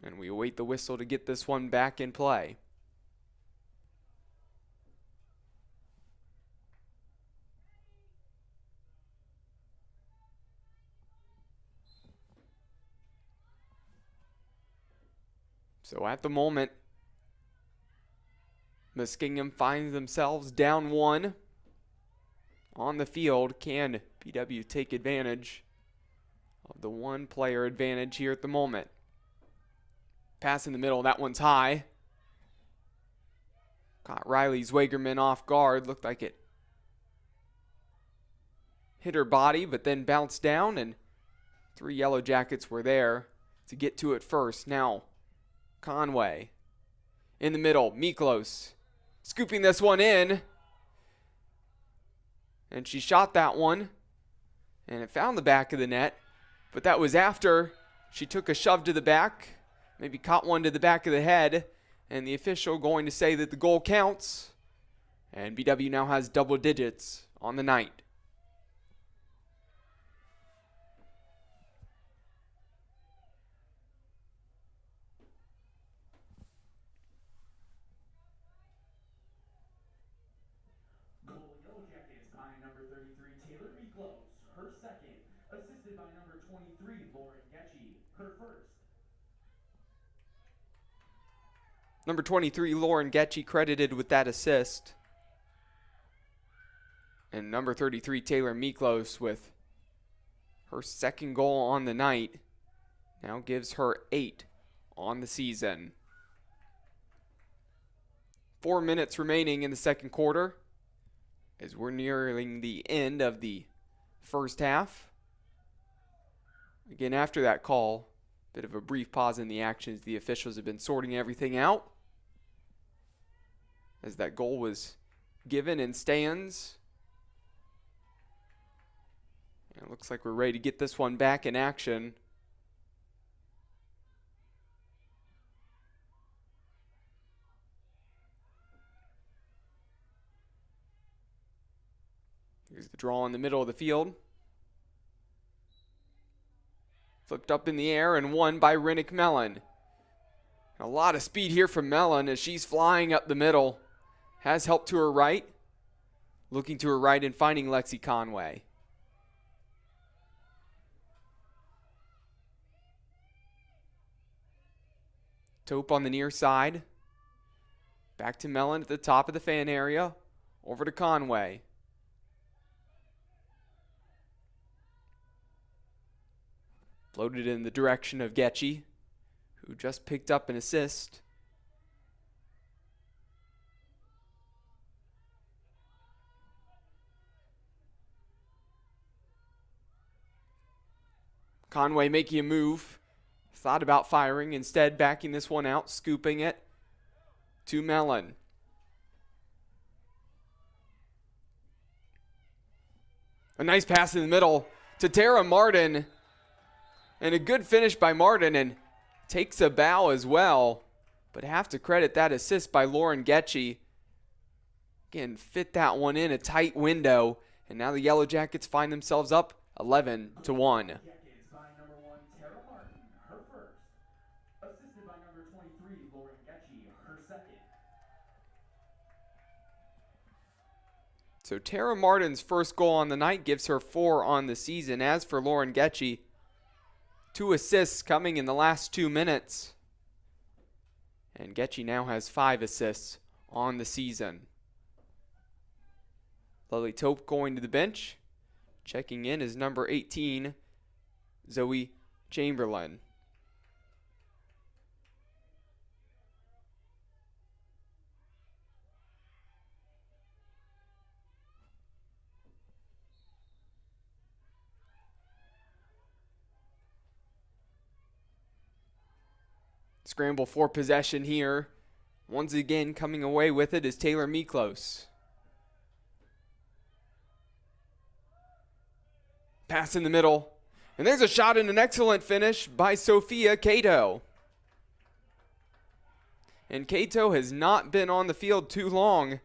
And we await the whistle to get this one back in play. So at the moment, Muskingum finds themselves down 1 on the field. Can BW take advantage of the one-player advantage here at the moment? Pass in the middle, that one's high. Caught Riley Zwagerman off guard. Looked like it hit her body, but then bounced down, and 3 Yellow Jackets were there to get to it first. Now, Conway in the middle. Miklos scooping this one in. And she shot that one. And it found the back of the net. But that was after she took a shove to the back. Maybe caught one to the back of the head. And the official going to say that the goal counts. And BW now has double digits on the night. Her second, assisted by number 23, Lauren Getchy, her first. Number 23, Lauren Getchy, credited with that assist. And number 33, Taylor Miklos, with her second goal on the night, now gives her 8 on the season. 4 minutes remaining in the second quarter as we're nearing the end of the first half. Again, after that call, bit of a brief pause in the action as the officials have been sorting everything out. As that goal was given and stands. And it looks like we're ready to get this one back in action. Here's the draw in the middle of the field. Flipped up in the air and won by Rinnick Mellon. A lot of speed here from Mellon as she's flying up the middle. Has help to her right. Looking to her right and finding Lexi Conway. Tope on the near side. Back to Mellon at the top of the fan area. Over to Conway. Floated in the direction of Getchy, who just picked up an assist. Conway making a move. Thought about firing, instead backing this one out, scooping it to Mellon. A nice pass in the middle to Tara Martin. And a good finish by Martin, and takes a bow as well. But have to credit that assist by Lauren Getchy. Again, fit that one in a tight window. And now the Yellow Jackets find themselves up 11-1. Jackets by number 1, Tara Martin, her first. Assisted by number 23, Lauren Getchy, her second. So Tara Martin's first goal on the night gives her 4 on the season. As for Lauren Getchy, 2 assists coming in the last 2 minutes. And Getchy now has 5 assists on the season. Lily Tope going to the bench. Checking in is number 18, Zoe Chamberlain. Scramble for possession here. Once again, coming away with it is Taylor Miklos. Pass in the middle. And there's a shot and an excellent finish by Sophia Cato. And Cato has not been on the field too long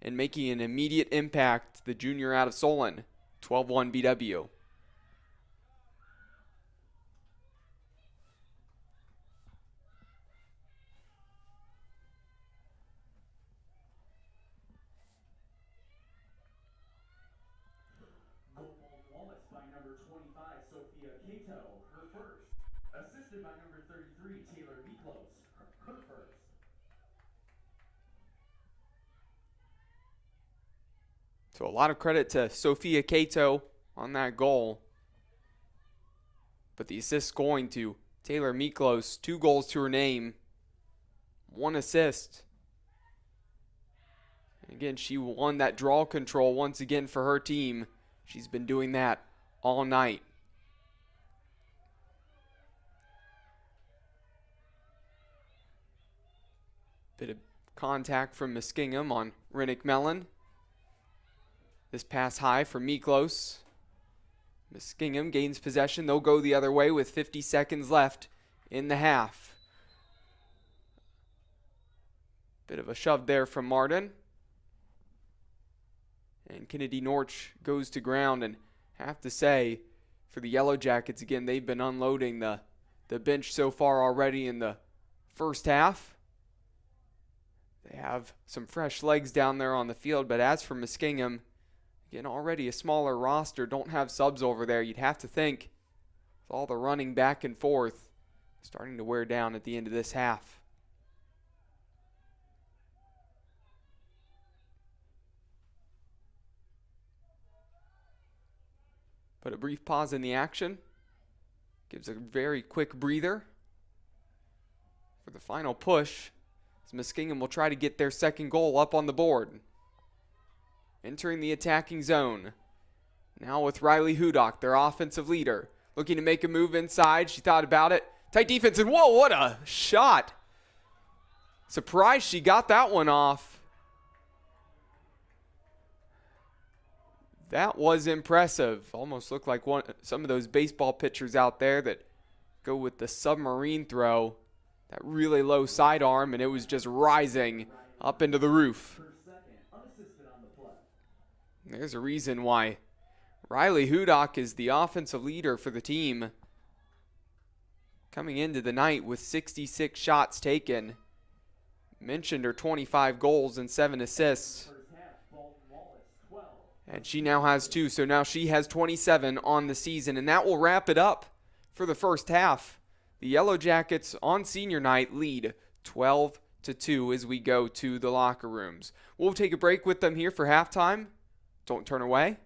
and making an immediate impact, the junior out of Solon. 12-1 BW. Baldwin Wallace by number 25, Sophia Cato, her first. Assisted by number 33, Taylor Miklos, her first. So a lot of credit to Sophia Cato on that goal. But the assist going to Taylor Miklos. 2 goals to her name. 1 assist. And again, she won that draw control once again for her team. She's been doing that all night. Bit of contact from Muskingum on Rinnick Mellon. This pass high from Miklos. Muskingum gains possession. They'll go the other way with 50 seconds left in the half. Bit of a shove there from Martin. And Kennedy Norch goes to ground. And I have to say, for the Yellow Jackets, again, they've been unloading the bench so far already in the first half. They have some fresh legs down there on the field. But as for Muskingum, again, already a smaller roster, don't have subs over there. You'd have to think with all the running back and forth, starting to wear down at the end of this half. But a brief pause in the action. Gives a very quick breather for the final push. As Muskingum will try to get their second goal up on the board. Entering the attacking zone. Now with Riley Hudock, their offensive leader. Looking to make a move inside. She thought about it. Tight defense, and whoa, what a shot. Surprised she got that one off. That was impressive. Almost looked like some of those baseball pitchers out there that go with the submarine throw. That really low sidearm, and it was just rising up into the roof. There's a reason why Riley Hudock is the offensive leader for the team. Coming into the night with 66 shots taken. Mentioned her 25 goals and 7 assists. And she now has 2, so now she has 27 on the season. And that will wrap it up for the first half. The Yellow Jackets on senior night lead 12-2 as we go to the locker rooms. We'll take a break with them here for halftime. Don't turn away.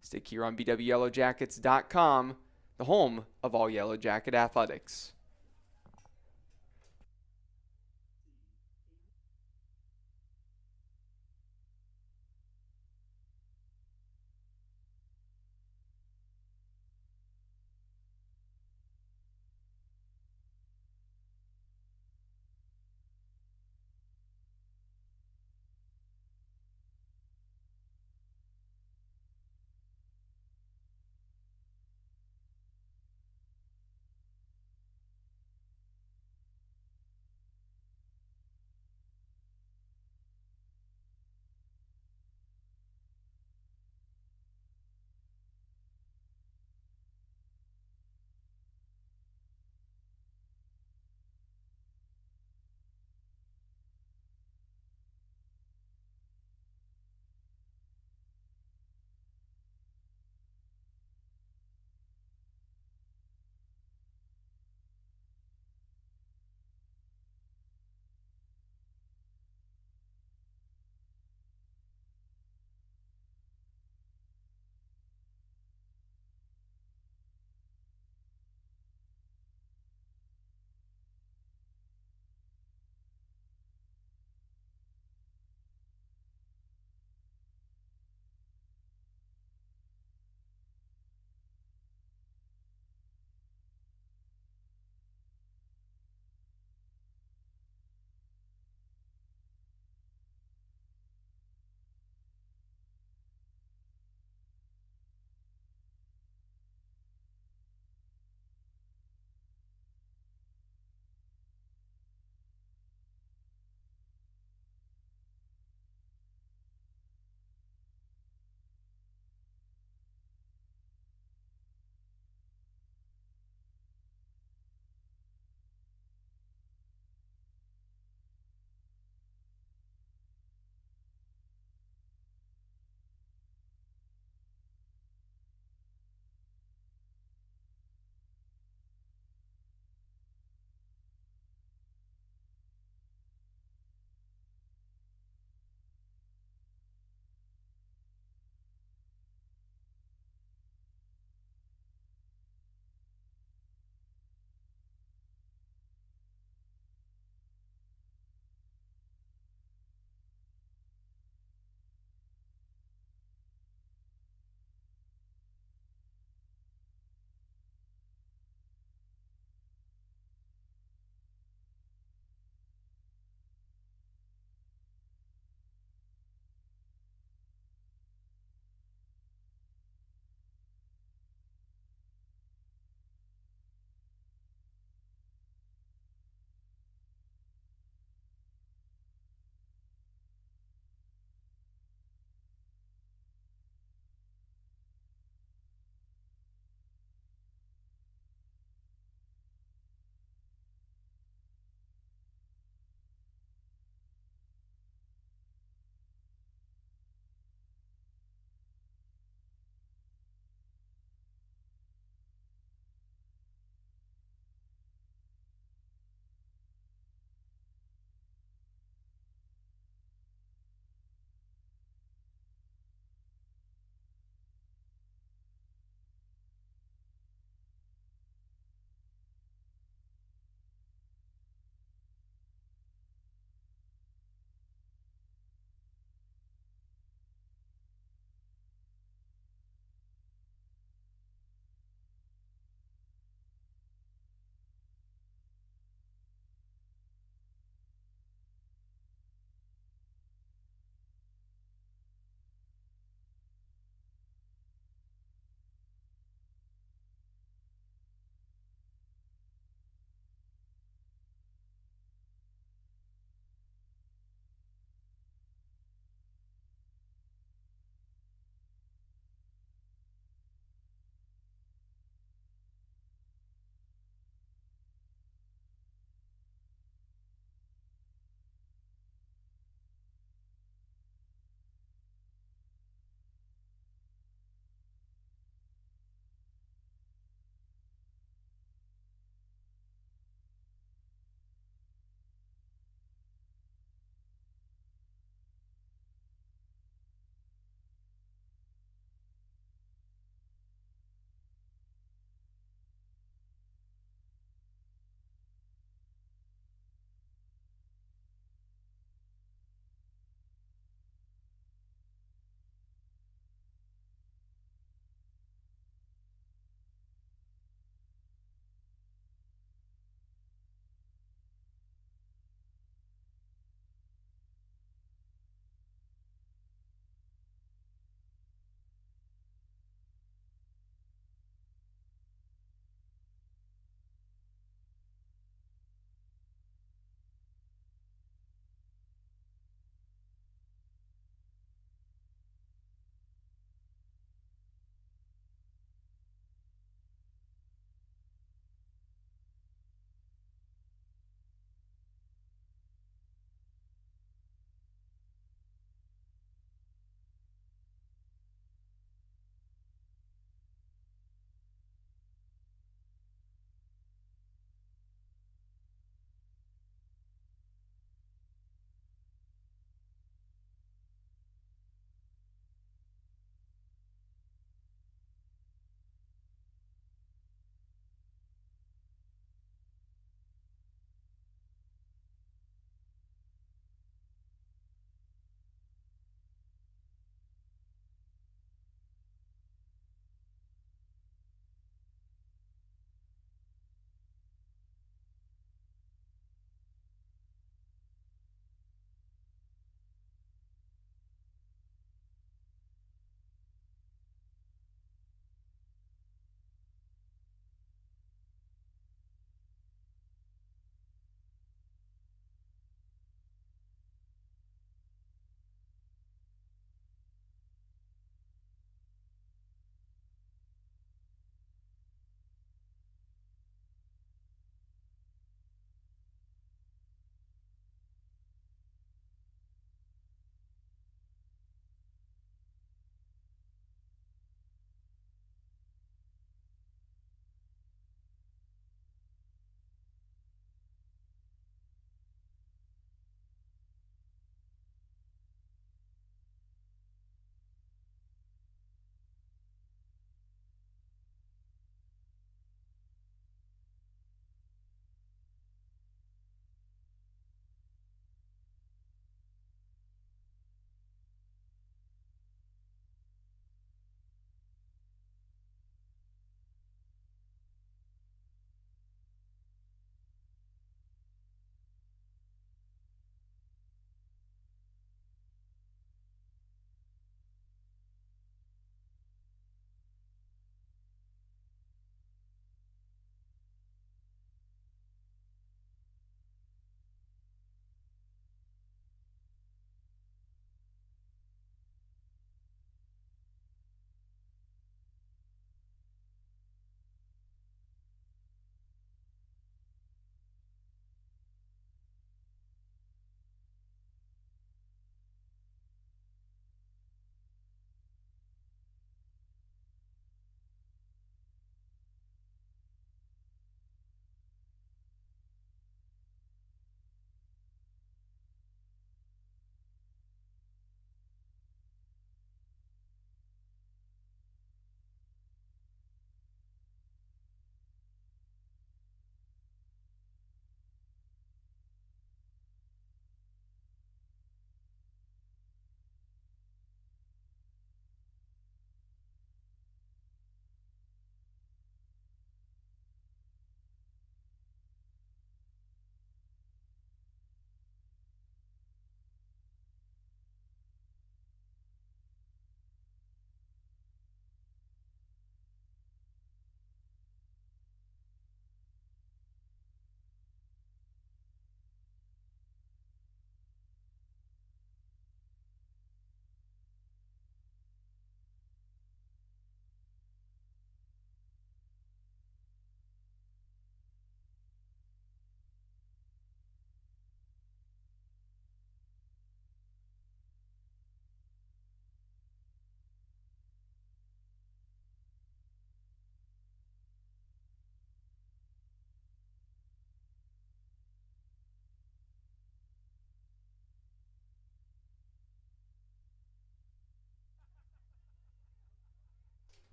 Stick here on bwyellowjackets.com, the home of all Yellow Jacket athletics.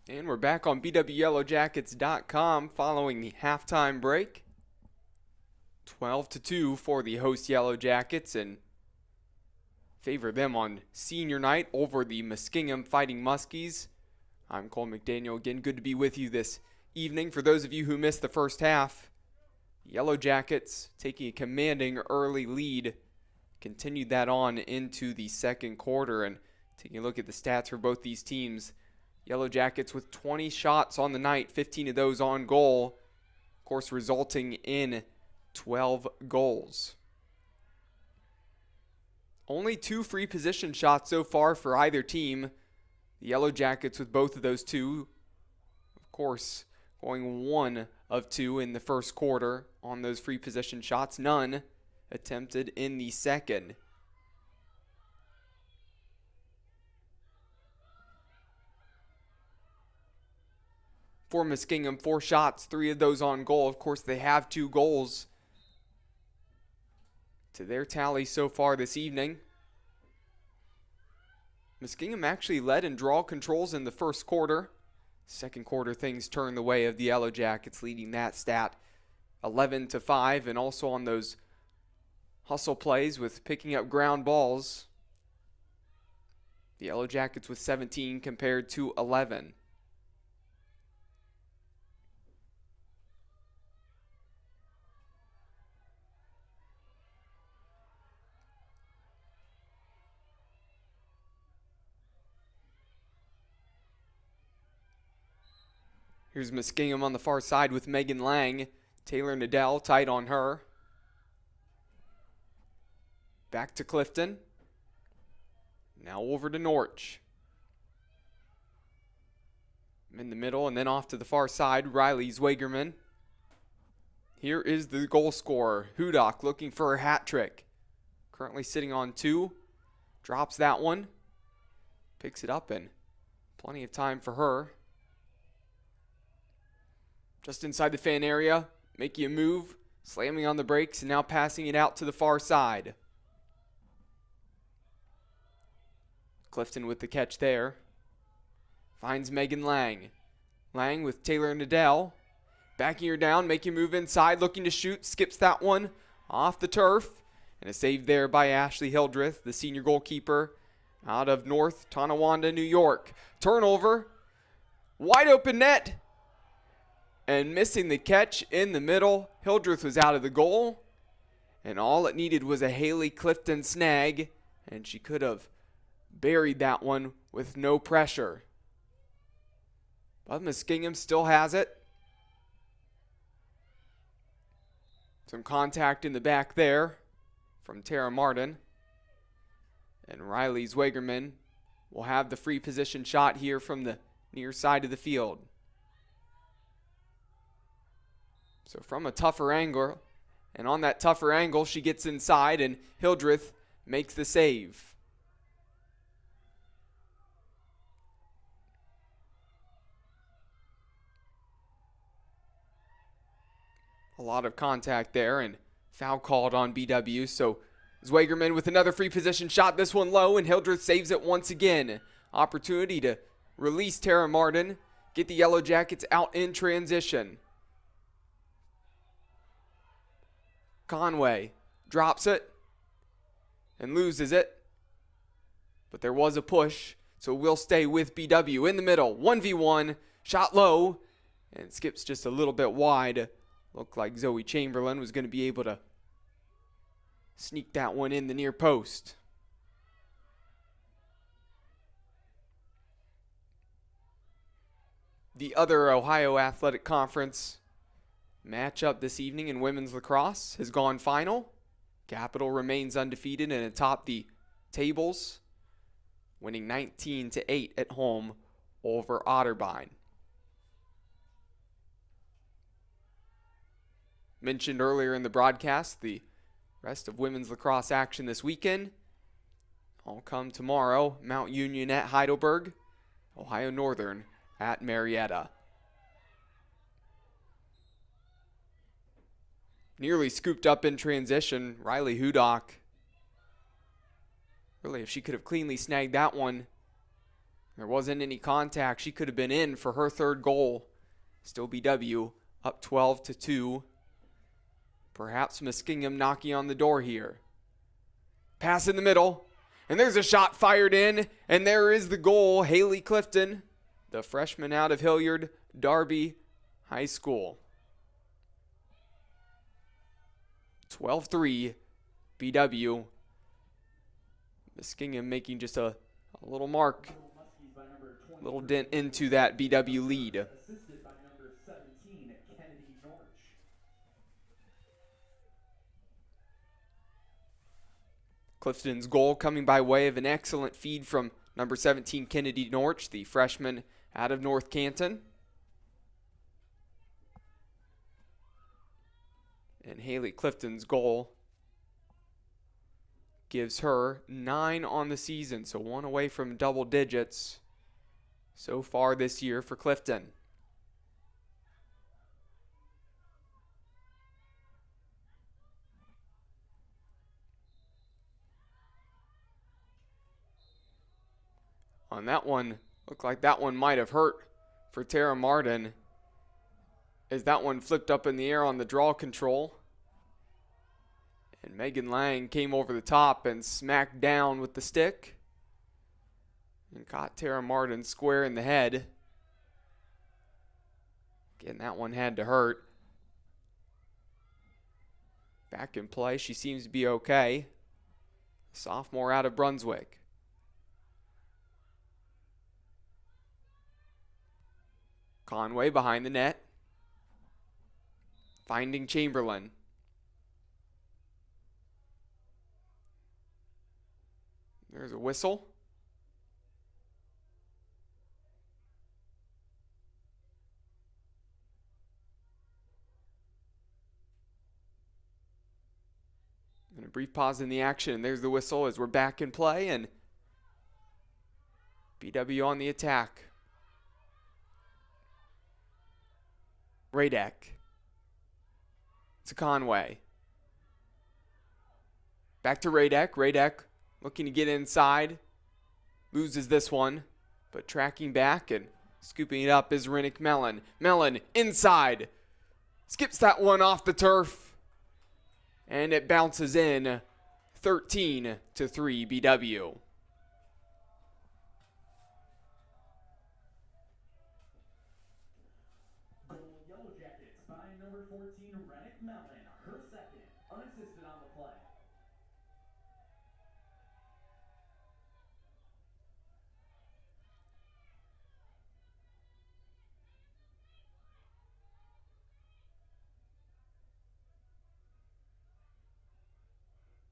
And we're back on BWYellowJackets.com following the halftime break. 12-2 for the host Yellow Jackets, and favor them on senior night over the Muskingum Fighting Muskies. I'm Cole McDaniel. Again, good to be with you this evening. For those of you who missed the first half, Yellow Jackets taking a commanding early lead. Continued that on into the second quarter, and taking a look at the stats for both these teams. Yellow Jackets with 20 shots on the night, 15 of those on goal, of course resulting in 12 goals. Only 2 free position shots so far for either team. The Yellow Jackets with both of those 2, of course, going 1 of 2 in the first quarter on those free position shots. None attempted in the second. For Muskingum, 4 shots, 3 of those on goal. Of course, they have 2 goals to their tally so far this evening. Muskingum actually led in draw controls in the first quarter. Second quarter, things turned the way of the Yellow Jackets, leading that stat 11-5, and also on those hustle plays with picking up ground balls. The Yellow Jackets with 17 compared to 11. Here's Muskingum on the far side with Megan Lang. Taylor Nadell tight on her. Back to Clifton. Now over to Norch. In the middle and then off to the far side, Riley Zwagerman. Here is the goal scorer, Hudak, looking for a hat trick. Currently sitting on 2. Drops that one. Picks it up, and plenty of time for her. Just inside the fan area, making a move, slamming on the brakes, and now passing it out to the far side. Clifton with the catch there. Finds Megan Lang. Lang with Taylor Nadell. Backing her down, making a move inside, looking to shoot. Skips that one off the turf. And a save there by Ashley Hildreth, the senior goalkeeper out of North Tonawanda, New York. Turnover. Wide open net. And missing the catch in the middle. Hildreth was out of the goal. And all it needed was a Haley Clifton snag. And she could have buried that one with no pressure. But Muskingum still has it. Some contact in the back there from Tara Martin. And Riley Zwagerman will have the free position shot here from the near side of the field. So from a tougher angle, and on that tougher angle, she gets inside, and Hildreth makes the save. A lot of contact there, and foul called on BW. So Zwagerman with another free position shot, this one low, and Hildreth saves it once again. Opportunity to release Tara Martin, get the Yellow Jackets out in transition. Conway drops it and loses it. But there was a push, so we'll stay with BW in the middle. 1v1, shot low, and skips just a little bit wide. Looked like Zoe Chamberlain was going to be able to sneak that one in the near post. The other Ohio Athletic Conference matchup this evening in women's lacrosse has gone final. Capital remains undefeated and atop the tables, winning 19-8 at home over Otterbein. Mentioned earlier in the broadcast, the rest of women's lacrosse action this weekend. All come tomorrow. Mount Union at Heidelberg, Ohio Northern at Marietta. Nearly scooped up in transition, Riley Hudak. Really, if she could have cleanly snagged that one, There wasn't any contact. She could have been in for her third goal. Still BW up 12-2. Perhaps Muskingum knocking on the door here. Pass in the middle. And there's a shot fired in. And there is the goal. Haley Clifton, the freshman out of Hilliard Darby High School. 12-3 BW. Muskingum making just a little mark, a little dent into that BW lead. Clifton's goal coming by way of an excellent feed from number 17, Kennedy Norch, the freshman out of North Canton. And Haley Clifton's goal gives her 9 on the season, so 1 away from double digits so far this year for Clifton. On that one, looked like that one might have hurt for Tara Martin, as that one flipped up in the air on the draw control. And Megan Lang came over the top and smacked down with the stick and caught Tara Martin square in the head. Again, that one had to hurt. Back in play, she seems to be okay. Sophomore out of Brunswick. Conway behind the net. Finding Chamberlain. There's a whistle. And a brief pause in the action, and there's the whistle as we're back in play, and BW on the attack. Radek to Conway. Back to Radek. Radek looking to get inside. Loses this one, but tracking back and scooping it up is Rinnick Mellon. Mellon inside. Skips that one off the turf. And it bounces in 13-3 BW.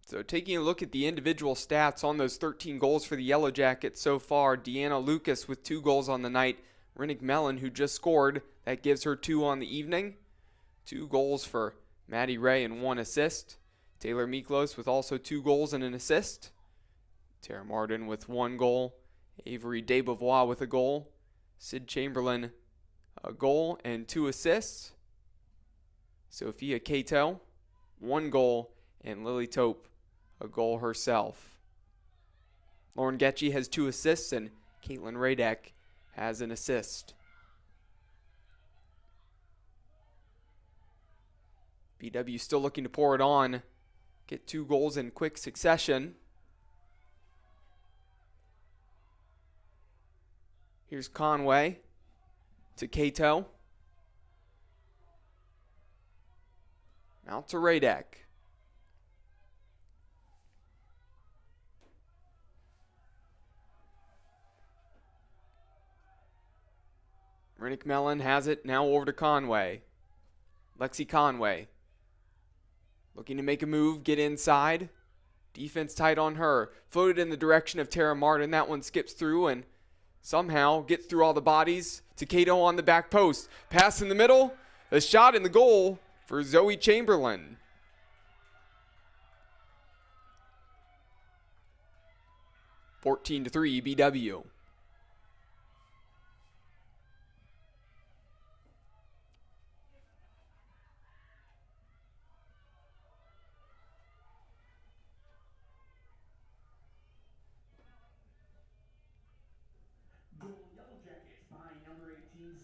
So taking a look at the individual stats on those 13 goals for the Yellow Jackets so far, Deanna Lucas with 2 goals on the night. Rinnick Mellon, who just scored, that gives her 2 on the evening. 2 goals for Maddie Ray and 1 assist. Taylor Miklos with also 2 goals and an assist. Tara Martin with 1 goal. Avery Desbevois with a goal. Sid Chamberlain, a goal and 2 assists. Sophia Cato, 1 goal. And Lily Tope, a goal herself. Lauren Getchie has 2 assists, and Caitlin Radek has an assist. BW still looking to pour it on, get 2 goals in quick succession. Here's Conway to Cato. Out to Radek. Rinnick Mellon has it now over to Conway. Lexi Conway looking to make a move, get inside. Defense tight on her. Floated in the direction of Tara Martin. That one skips through and somehow gets through all the bodies to Cato on the back post. Pass in the middle. A shot in the goal for Zoe Chamberlain. (14-3) BW.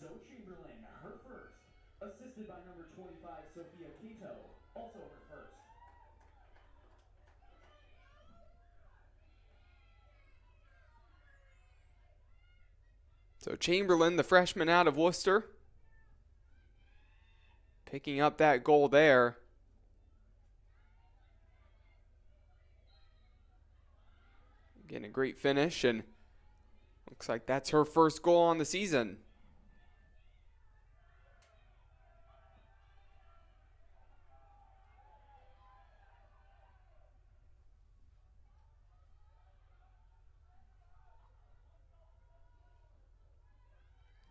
Zoe Chamberlain, her first, assisted by number 25, Sophia Cato, also her first. So Chamberlain, the freshman out of Worcester, picking up that goal there. Again, a great finish, and looks like that's her first goal on the season.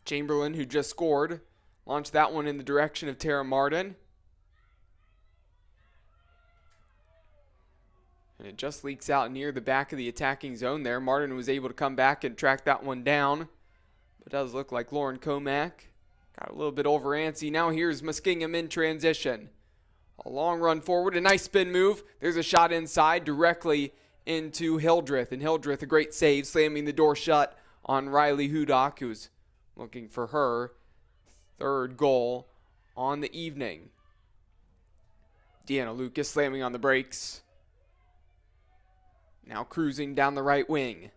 Chamberlain, who just scored, launched that one in the direction of Tara Martin. And it just leaks out near the back of the attacking zone there. Martin was able to come back and track that one down. But it does look like Lauren Comack got a little bit over antsy. Now here's Muskingum in transition. A long run forward, a nice spin move. There's a shot inside directly into Hildreth. And Hildreth, a great save, slamming the door shut on Riley Hudock, who's looking for her third goal on the evening. Deanna Lucas slamming on the brakes. Now cruising down the right wing.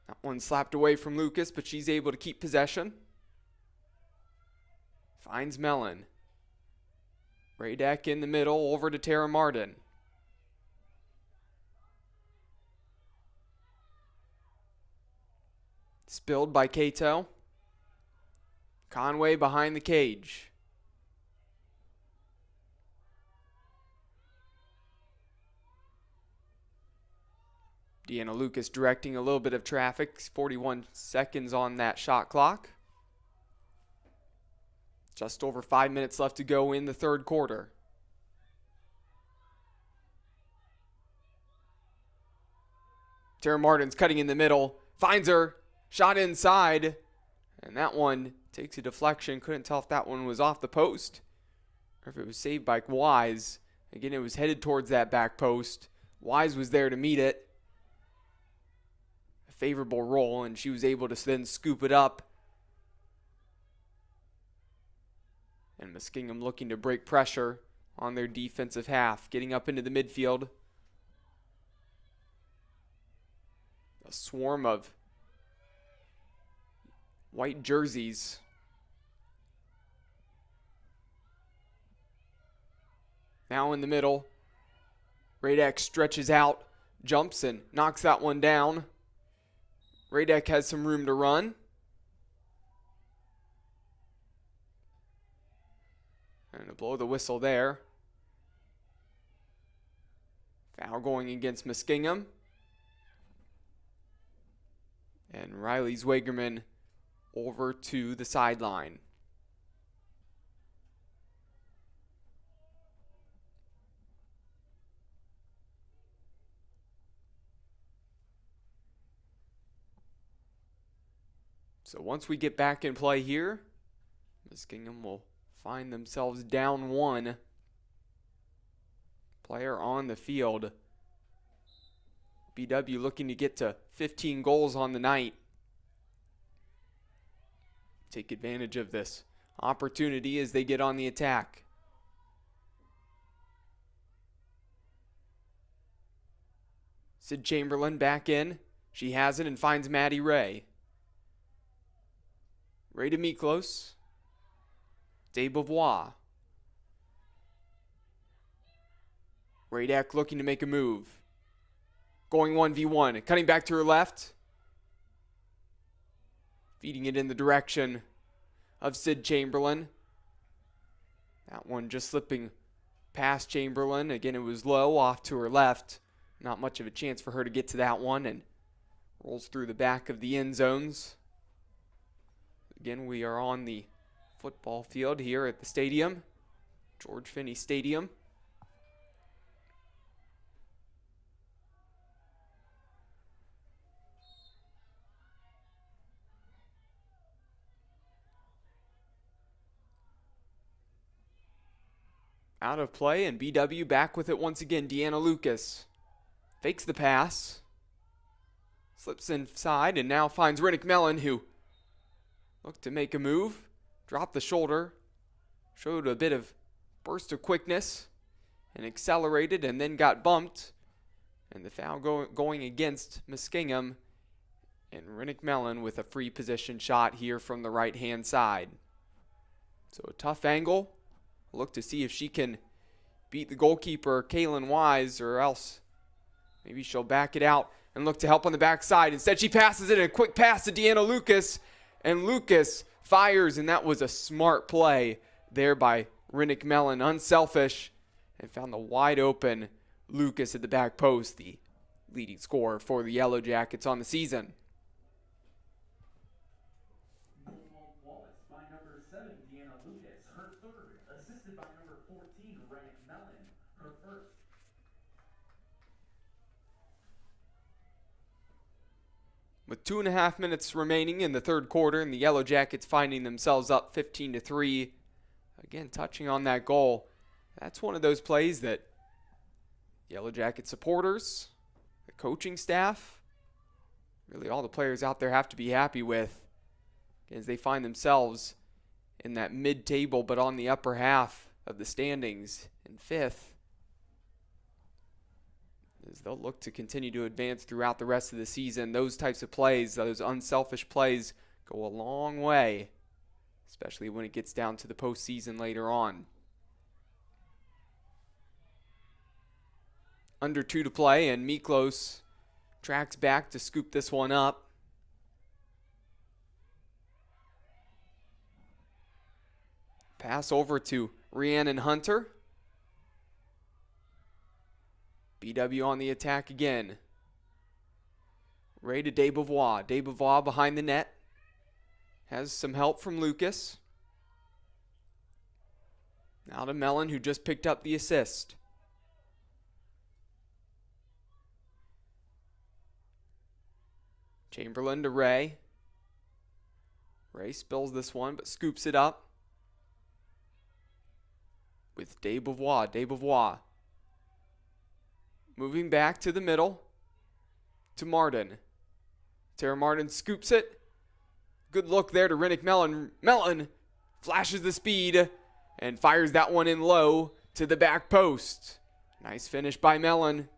That one slapped away from Lucas, but she's able to keep possession. Finds Mellon. Radek in the middle, over to Tara Martin. Spilled by Cato. Conway behind the cage. Deanna Lucas directing a little bit of traffic. 41 seconds on that shot clock. Just over 5 minutes left to go in the third quarter. Tara Martin's cutting in the middle. Finds her. Shot inside. And that one takes a deflection. Couldn't tell if that one was off the post or if it was saved by Wise. Again, it was headed towards that back post. Wise was there to meet it. A favorable roll, and she was able to then scoop it up. And Muskingum looking to break pressure on their defensive half. Getting up into the midfield. A swarm of white jerseys. Now in the middle. Radek stretches out, jumps, and knocks that one down. Radek has some room to run. And to blow the whistle there. Foul going against Muskingum. And Riley Zwagerman over to the sideline. So once we get back in play here, Muskingum will find themselves down one player on the field. BW looking to get to 15 goals on the night. Take advantage of this opportunity as they get on the attack. Sid Chamberlain back in. She has it and finds Maddie Ray. Ray to Miklos. De Beauvoir. Radek looking to make a move. Going 1v1. Cutting back to her left. Feeding it in the direction of Sid Chamberlain. That one just slipping past Chamberlain. Again, it was low off to her left. Not much of a chance for her to get to that one, and rolls through the back of the end zones. Again, we are on the football field here at the stadium, George Finnie Stadium. Out of play, and BW back with it once again. Deanna Lucas fakes the pass, slips inside, and now finds Rinnick Mellon, who looked to make a move, dropped the shoulder, showed a bit of burst of quickness, and accelerated, and then got bumped. And the foul going against Muskingum, and Rinnick Mellon with a free position shot here from the right-hand side. So a tough angle. Look to see if she can beat the goalkeeper, Kaylin Wise, or else maybe she'll back it out and look to help on the backside. Instead, she passes it, a quick pass to Deanna Lucas, and Lucas fires, and that was a smart play there by Rinnick Mellon, unselfish, and found the wide open Lucas at the back post, the leading scorer for the Yellow Jackets on the season. Baldwin Wallace by number 7, Deanna Lucas, her third, assisted by number 14, Rinnick Mellon, her first. With 2.5 minutes remaining in the third quarter, and the Yellow Jackets finding themselves up 15-3. Again, touching on that goal, that's one of those plays that Yellow Jacket supporters, the coaching staff, really all the players out there have to be happy with as they find themselves in that mid-table but on the upper half of the standings in 5th. As they'll look to continue to advance throughout the rest of the season. Those types of plays, those unselfish plays, go a long way, especially when it gets down to the postseason later on. Under 2 to play, and Miklos tracks back to scoop this one up. Pass over to Rhiannon Hunter. BW on the attack again. Ray to Desbevois. Desbevois behind the net. Has some help from Lucas. Now to Mellon, who just picked up the assist. Chamberlain to Ray. Ray spills this one, but scoops it up with Desbevois. Desbevois moving back to the middle to Martin. Tara Martin scoops it. Good look there to Rinnick Mellon. Mellon flashes the speed and fires that one in low to the back post. Nice finish by Mellon,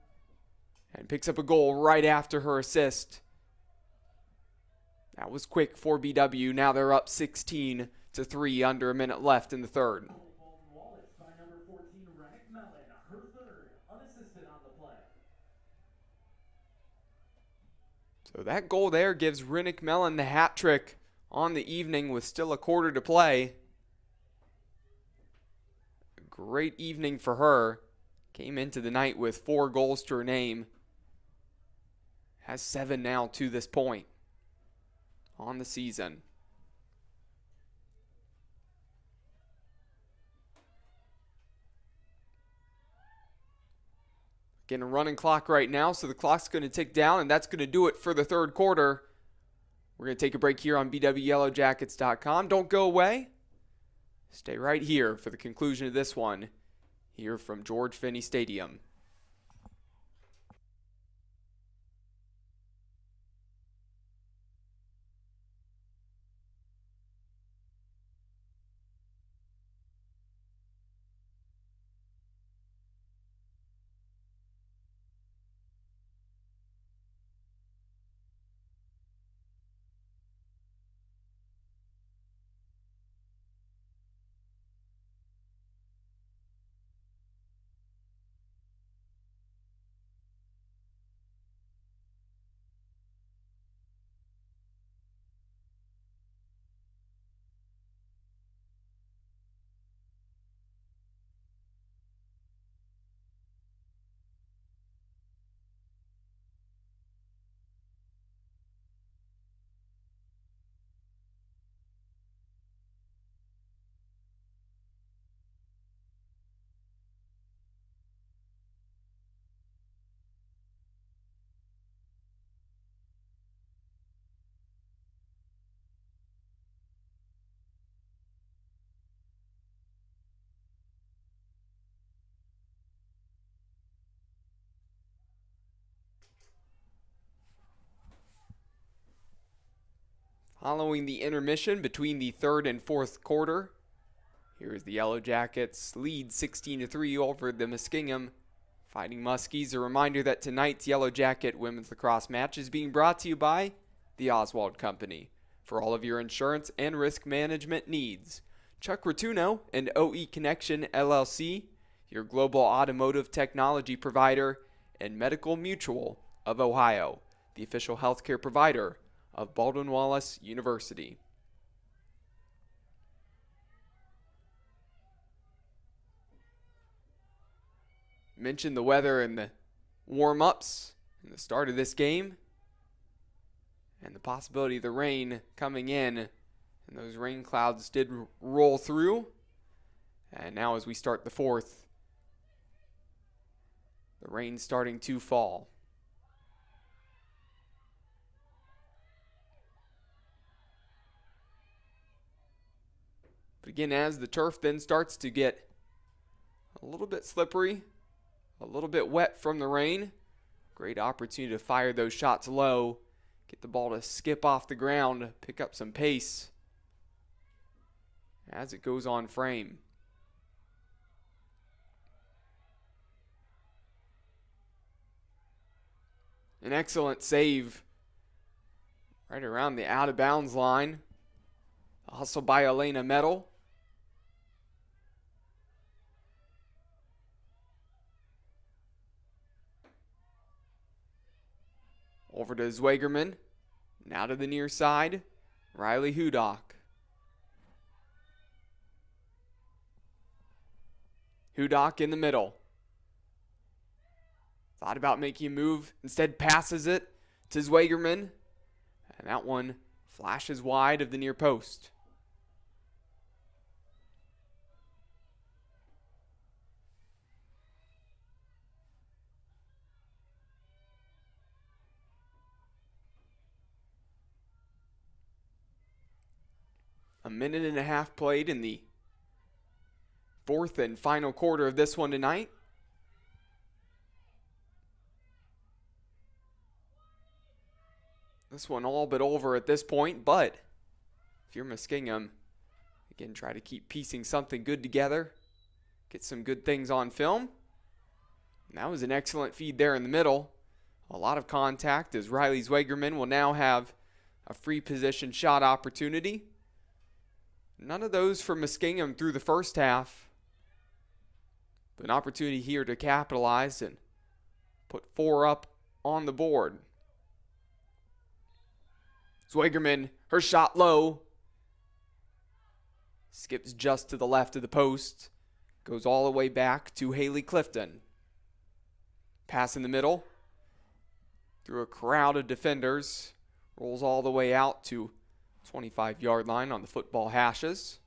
and picks up a goal right after her assist. That was quick for BW. Now they're up 16-3, under a minute left in the third. Baldwin Wallace by number 14, Rinnick Mellon, her third, unassisted on the play. So that goal there gives Rinnick Mellon the hat trick on the evening with still a quarter to play. A great evening for her. Came into the night with 4 goals to her name. Has 7 now to this point on the season. Getting a running clock right now, so the clock's going to tick down, and that's going to do it for the third quarter. We're going to take a break here on bwyellowjackets.com. Don't go away. Stay right here for the conclusion of this one here from George Finnie Stadium. Following the intermission between the third and fourth quarter, here's the Yellow Jackets lead 16-3 over the Muskingum Fighting Muskies. A reminder that tonight's Yellow Jacket women's lacrosse match is being brought to you by the Oswald Company. For all of your insurance and risk management needs, Chuck Rotuno and OE Connection LLC, your global automotive technology provider, and Medical Mutual of Ohio, the official healthcare provider of Baldwin Wallace University. Mentioned the weather and the warm-ups in the start of this game, and the possibility of the rain coming in, and those rain clouds did roll through. And now as we start the fourth, the rain's starting to fall. But again, as the turf then starts to get a little bit slippery, a little bit wet from the rain, great opportunity to fire those shots low, get the ball to skip off the ground, pick up some pace as it goes on frame. An excellent save right around the out-of-bounds line. A hustle by Elena Mettle. Over to Zwagerman. Now to the near side. Riley Hudock. Hudock in the middle. Thought about making a move. Instead passes it to Zwagerman. And that one flashes wide of the near post. A minute and a half played in the fourth and final quarter of this one tonight. This one all but over at this point, but if you're Muskingum, again, try to keep piecing something good together, get some good things on film. And that was an excellent feed there in the middle. A lot of contact as Riley Zwagerman will now have a free position shot opportunity. None of those for Muskingum through the first half. But an opportunity here to capitalize and put 4 up on the board. Zwagerman, her shot low. Skips just to the left of the post. Goes all the way back to Haley Clifton. Pass in the middle. Through a crowd of defenders. Rolls all the way out to 25-yard line on the football hashes.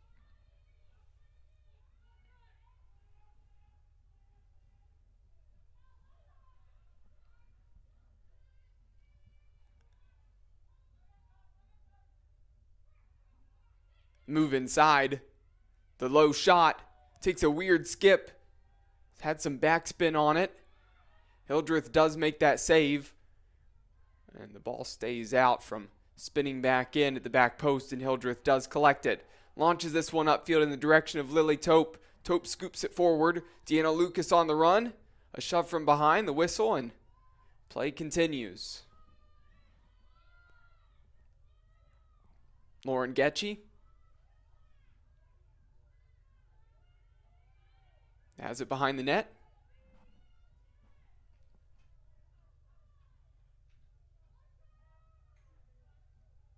Move inside. The low shot takes a weird skip. It's had some backspin on it. Hildreth does make that save. And the ball stays out from spinning back in at the back post, and Hildreth does collect it. Launches this one upfield in the direction of Lily Tope. Tope scoops it forward. Deanna Lucas on the run. A shove from behind, the whistle, and play continues. Lauren Getchie has it behind the net.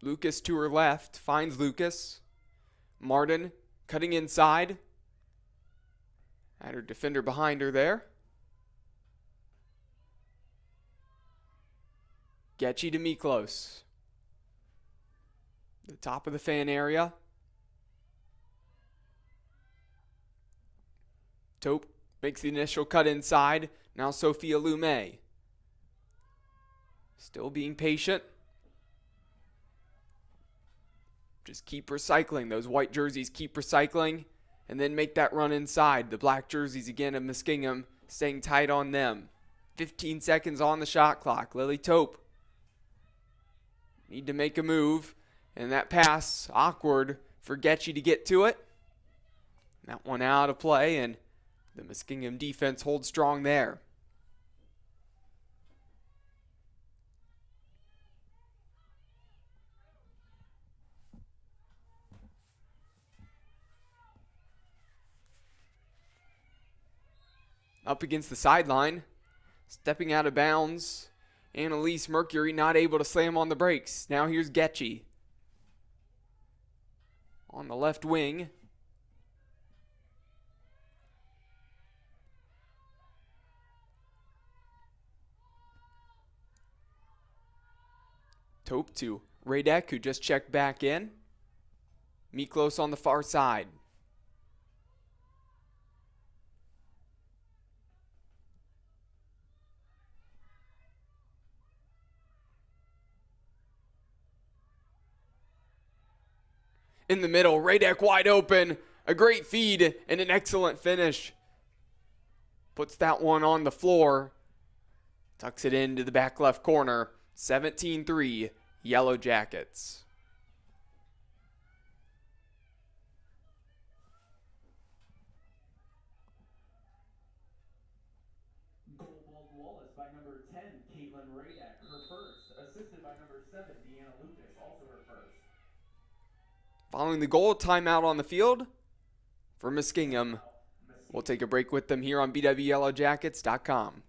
Lucas to her left, finds Lucas. Martin cutting inside. Had her defender behind her there. Getchie to Miklos. The top of the fan area. Tope makes the initial cut inside. Now Sophia Lumet. Still being patient. Just keep recycling. Those white jerseys keep recycling. And then make that run inside. The black jerseys again of Muskingum staying tight on them. 15 seconds on the shot clock. Lily Tope need to make a move. And that pass, awkward for Getchy to get to it. That one out of play, and the Muskingum defense holds strong there. Up against the sideline, stepping out of bounds. Annalise Mercury not able to slam on the brakes. Now here's Getchy on the left wing. Tope to Radek, who just checked back in. Miklos on the far side. In the middle, Radek wide open. A great feed and an excellent finish. Puts that one on the floor. Tucks it into the back left corner. 17-3, Yellow Jackets. Goal Baldwin Wallace by number 10, Caitlin Radek, her first. Assisted by number 7, Deanna Lucas, also her first. Following the goal, timeout on the field for Muskingum. We'll take a break with them here on BWYellowJackets.com.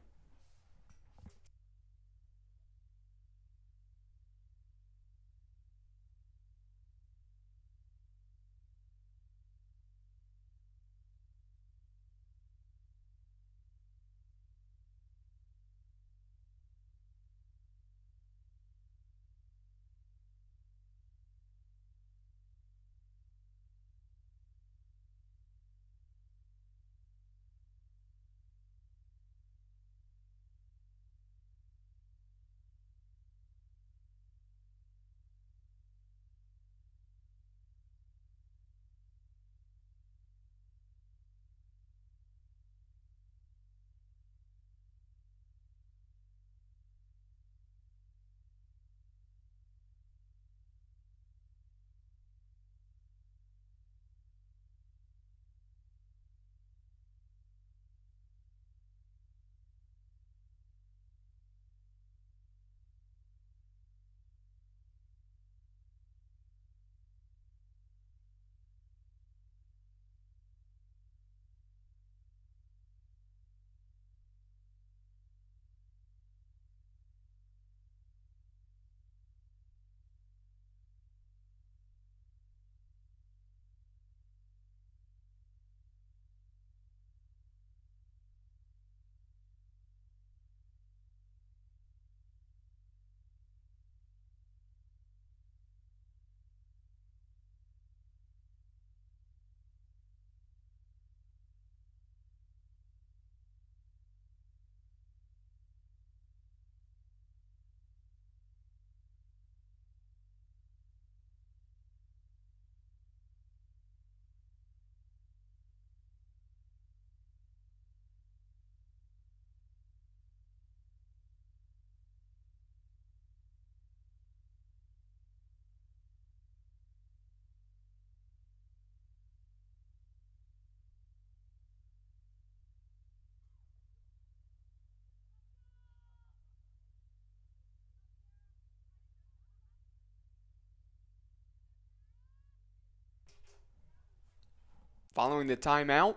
Following the timeout,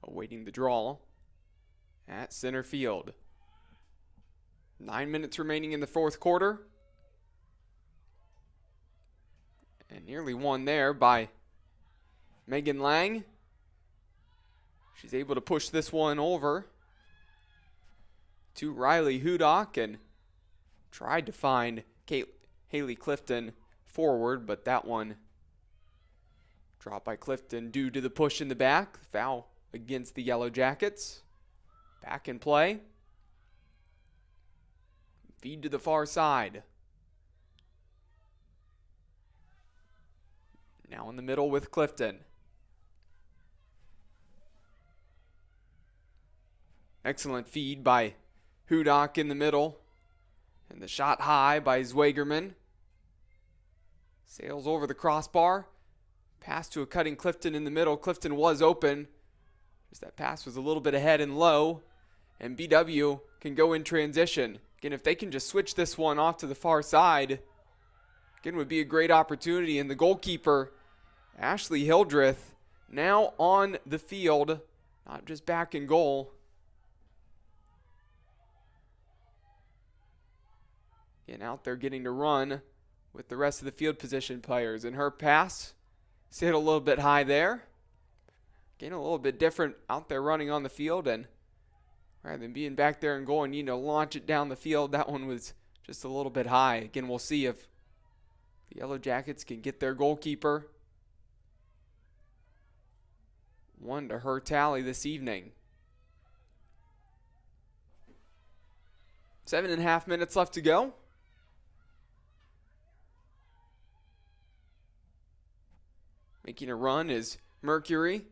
awaiting the draw at center field. 9 minutes remaining in the fourth quarter. And nearly won there by Megan Lang. She's able to push this one over to Riley Hudock and tried to find Haley Clifton forward, but that one dropped by Clifton due to the push in the back. Foul against the Yellow Jackets. Back in play. Feed to the far side. Now in the middle with Clifton. Excellent feed by Hudock in the middle. And the shot high by Zwegerman. Sails over the crossbar. Pass to a cutting Clifton in the middle. Clifton was open. Just that pass was a little bit ahead and low. And BW can go in transition. Again, if they can just switch this one off to the far side, again, would be a great opportunity. And the goalkeeper, Ashley Hildreth, now on the field, not just back in goal. Again, out there getting to run with the rest of the field position players. And her pass is hit a little bit high there. Again, a little bit different out there running on the field. And rather than being back there and going, launch it down the field, that one was just a little bit high. Again, we'll see if the Yellow Jackets can get their goalkeeper one to her tally this evening. 7.5 minutes left to go. Making a run is Mercury.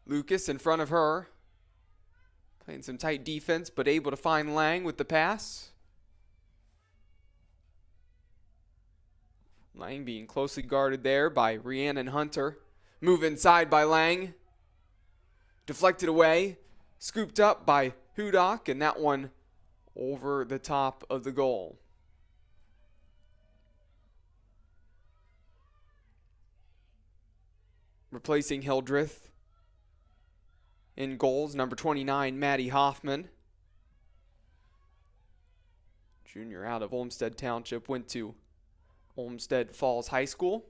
Lucas in front of her. Playing some tight defense, but able to find Lang with the pass. Lang being closely guarded there by Rhiannon Hunter. Move inside by Lang. Deflected away. Scooped up by Hudock, and that one over the top of the goal. Replacing Hildreth in goals, number 29, Maddie Hoffman. Junior out of Olmsted Township, went to Olmsted Falls High School.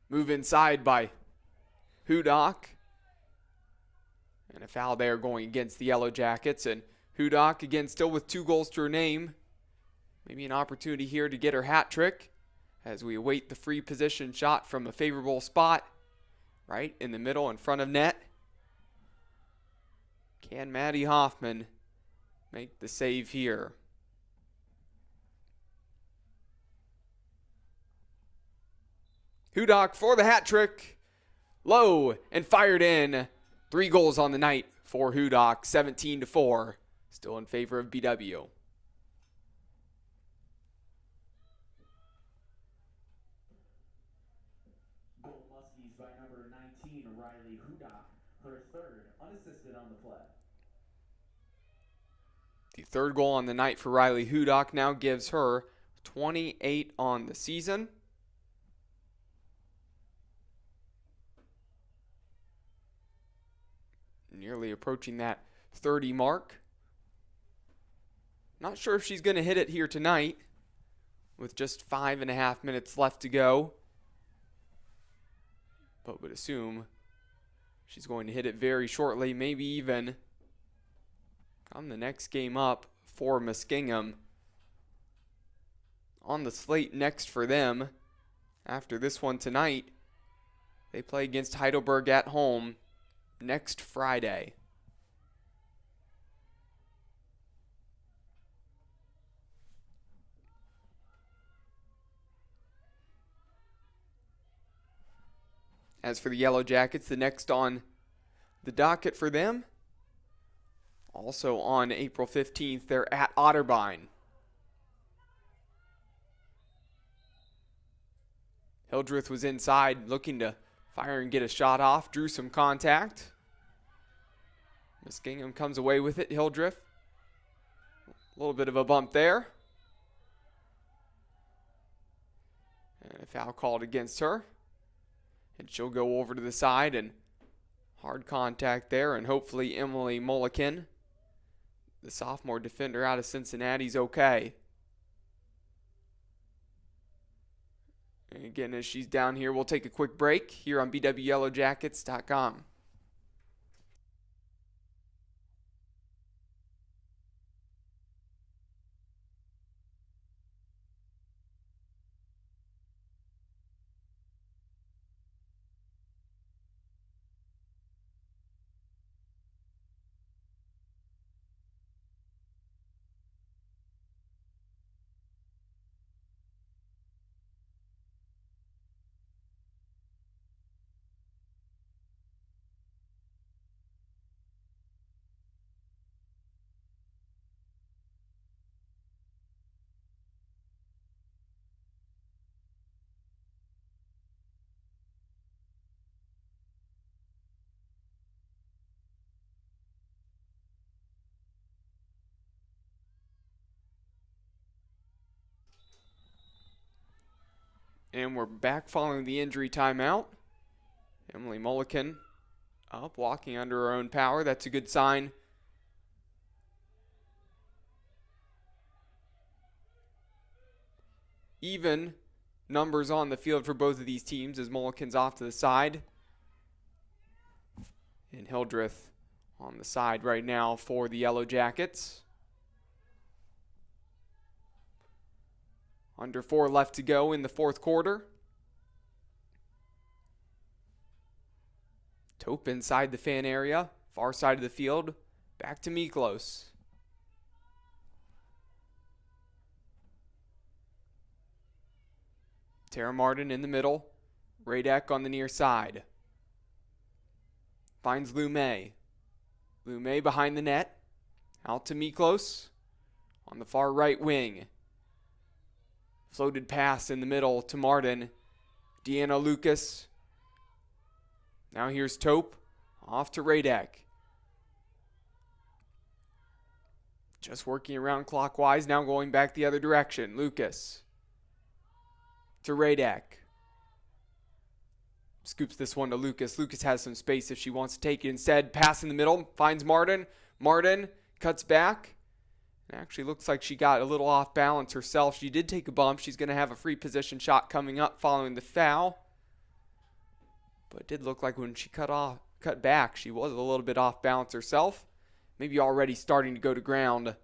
Move inside by Hudock. And a foul there going against the Yellow Jackets. And Hudock, again, still with 2 goals to her name. Maybe an opportunity here to get her hat trick as we await the free position shot from a favorable spot right in the middle in front of net. Can Maddie Hoffman make the save here? Hudock for the hat trick. Low and fired in. 3 goals on the night for Hudock, 17-4. Still in favor of BW. Goal Muskies by number 19, Riley Hudock, her 3rd, unassisted on the play. The 3rd goal on the night for Riley Hudock now gives her 28 on the season. Nearly approaching that 30 mark. Not sure if she's going to hit it here tonight with just 5.5 minutes left to go. But would assume she's going to hit it very shortly, maybe even on the next game up for Muskingum. On the slate next for them, after this one tonight, they play against Heidelberg at home next Friday. As for the Yellow Jackets, the next on the docket for them, also on April 15th, they're at Otterbein. Hildreth was inside looking to fire and get a shot off, drew some contact. Muskingum comes away with it. Hildreth, a little bit of a bump there. And a foul called against her. And she'll go over to the side, and hard contact there, and hopefully Emily Mulliken, the sophomore defender out of Cincinnati, is okay. And again, as she's down here, we'll take a quick break here on BWYellowJackets.com. And we're back following the injury timeout. Emily Mulliken up, walking under her own power. That's a good sign. Even numbers on the field for both of these teams as Mulliken's off to the side. And Hildreth on the side right now for the Yellow Jackets. Under 4 left to go in the fourth quarter. Tope inside the fan area, far side of the field. Back to Miklos. Tara Martin in the middle. Radek on the near side. Finds Lumet. Lumet behind the net. Out to Miklos on the far right wing. Floated pass in the middle to Martin. Deanna Lucas. Now here's Tope. Off to Radek. Just working around clockwise. Now going back the other direction. Lucas. To Radek. Scoops this one to Lucas. Lucas has some space if she wants to take it. Instead, pass in the middle. Finds Martin. Martin cuts back. It actually looks like she got a little off balance herself. She did take a bump. She's going to have a free position shot coming up following the foul. But it did look like when she cut back, she was a little bit off balance herself. Maybe already starting to go to ground.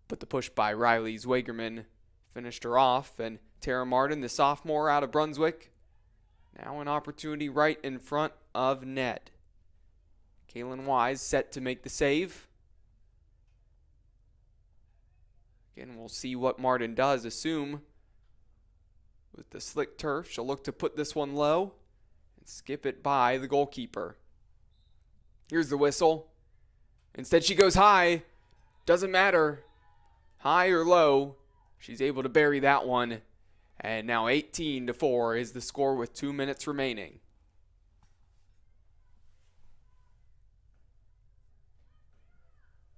But the push by Riley Zwagerman finished her off. And Tara Martin, the sophomore out of Brunswick, now an opportunity right in front of net. Kaylin Wise set to make the save. Again, we'll see what Martin does. Assume with the slick turf, she'll look to put this one low and skip it by the goalkeeper. Here's the whistle. Instead, she goes high. Doesn't matter. High or low, she's able to bury that one. And now 18-4 is the score with 2 minutes remaining.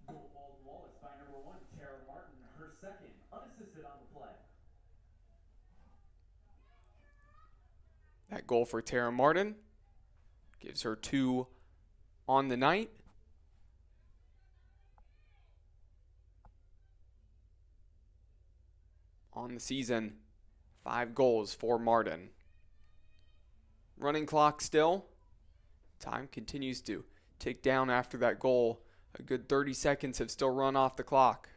Goal Baldwin Wallace by number 1, Tara Martin, her second, unassisted on the play. That goal for Tara Martin gives her 2 on the night. On the season, 5 goals for Martin. Running clock still. Time continues to tick down after that goal. A good 30 seconds have still run off the clock.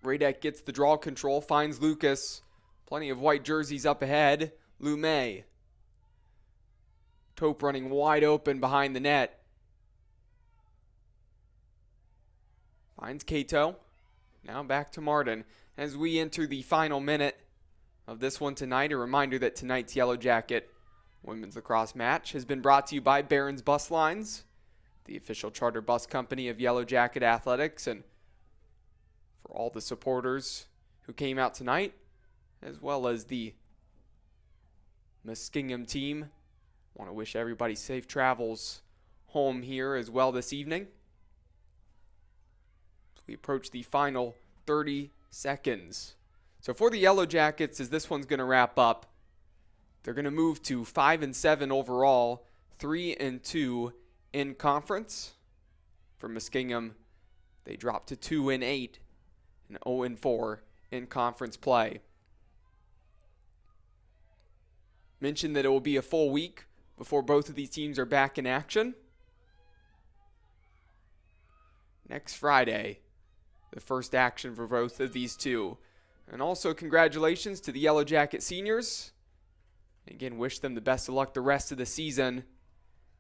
Radek gets the draw control, finds Lucas. Plenty of white jerseys up ahead. Lumet. Tope running wide open behind the net. Finds Cato. Now back to Martin. As we enter the final minute of this one tonight, a reminder that tonight's Yellow Jacket women's lacrosse match has been brought to you by Barron's Bus Lines, the official charter bus company of Yellow Jacket Athletics, and for all the supporters who came out tonight, as well as the Muskingum team. Want to wish everybody safe travels home here as well this evening. As we approach the final 30 seconds. So for the Yellow Jackets, as this one's going to wrap up, they're going to move to 5-7 overall, 3-2 in conference. For Muskingum, they drop to 2-8. And 0-4 in conference play. Mentioned that it will be a full week before both of these teams are back in action. Next Friday, the first action for both of these two. And also congratulations to the Yellow Jacket seniors. Again, wish them the best of luck the rest of the season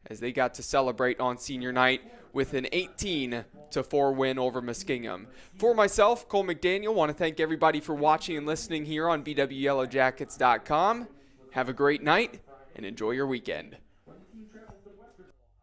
as they got to celebrate on senior night with an 18-4 win over Muskingum. For myself, Cole McDaniel, want to thank everybody for watching and listening here on BWYellowJackets.com. Have a great night and enjoy your weekend.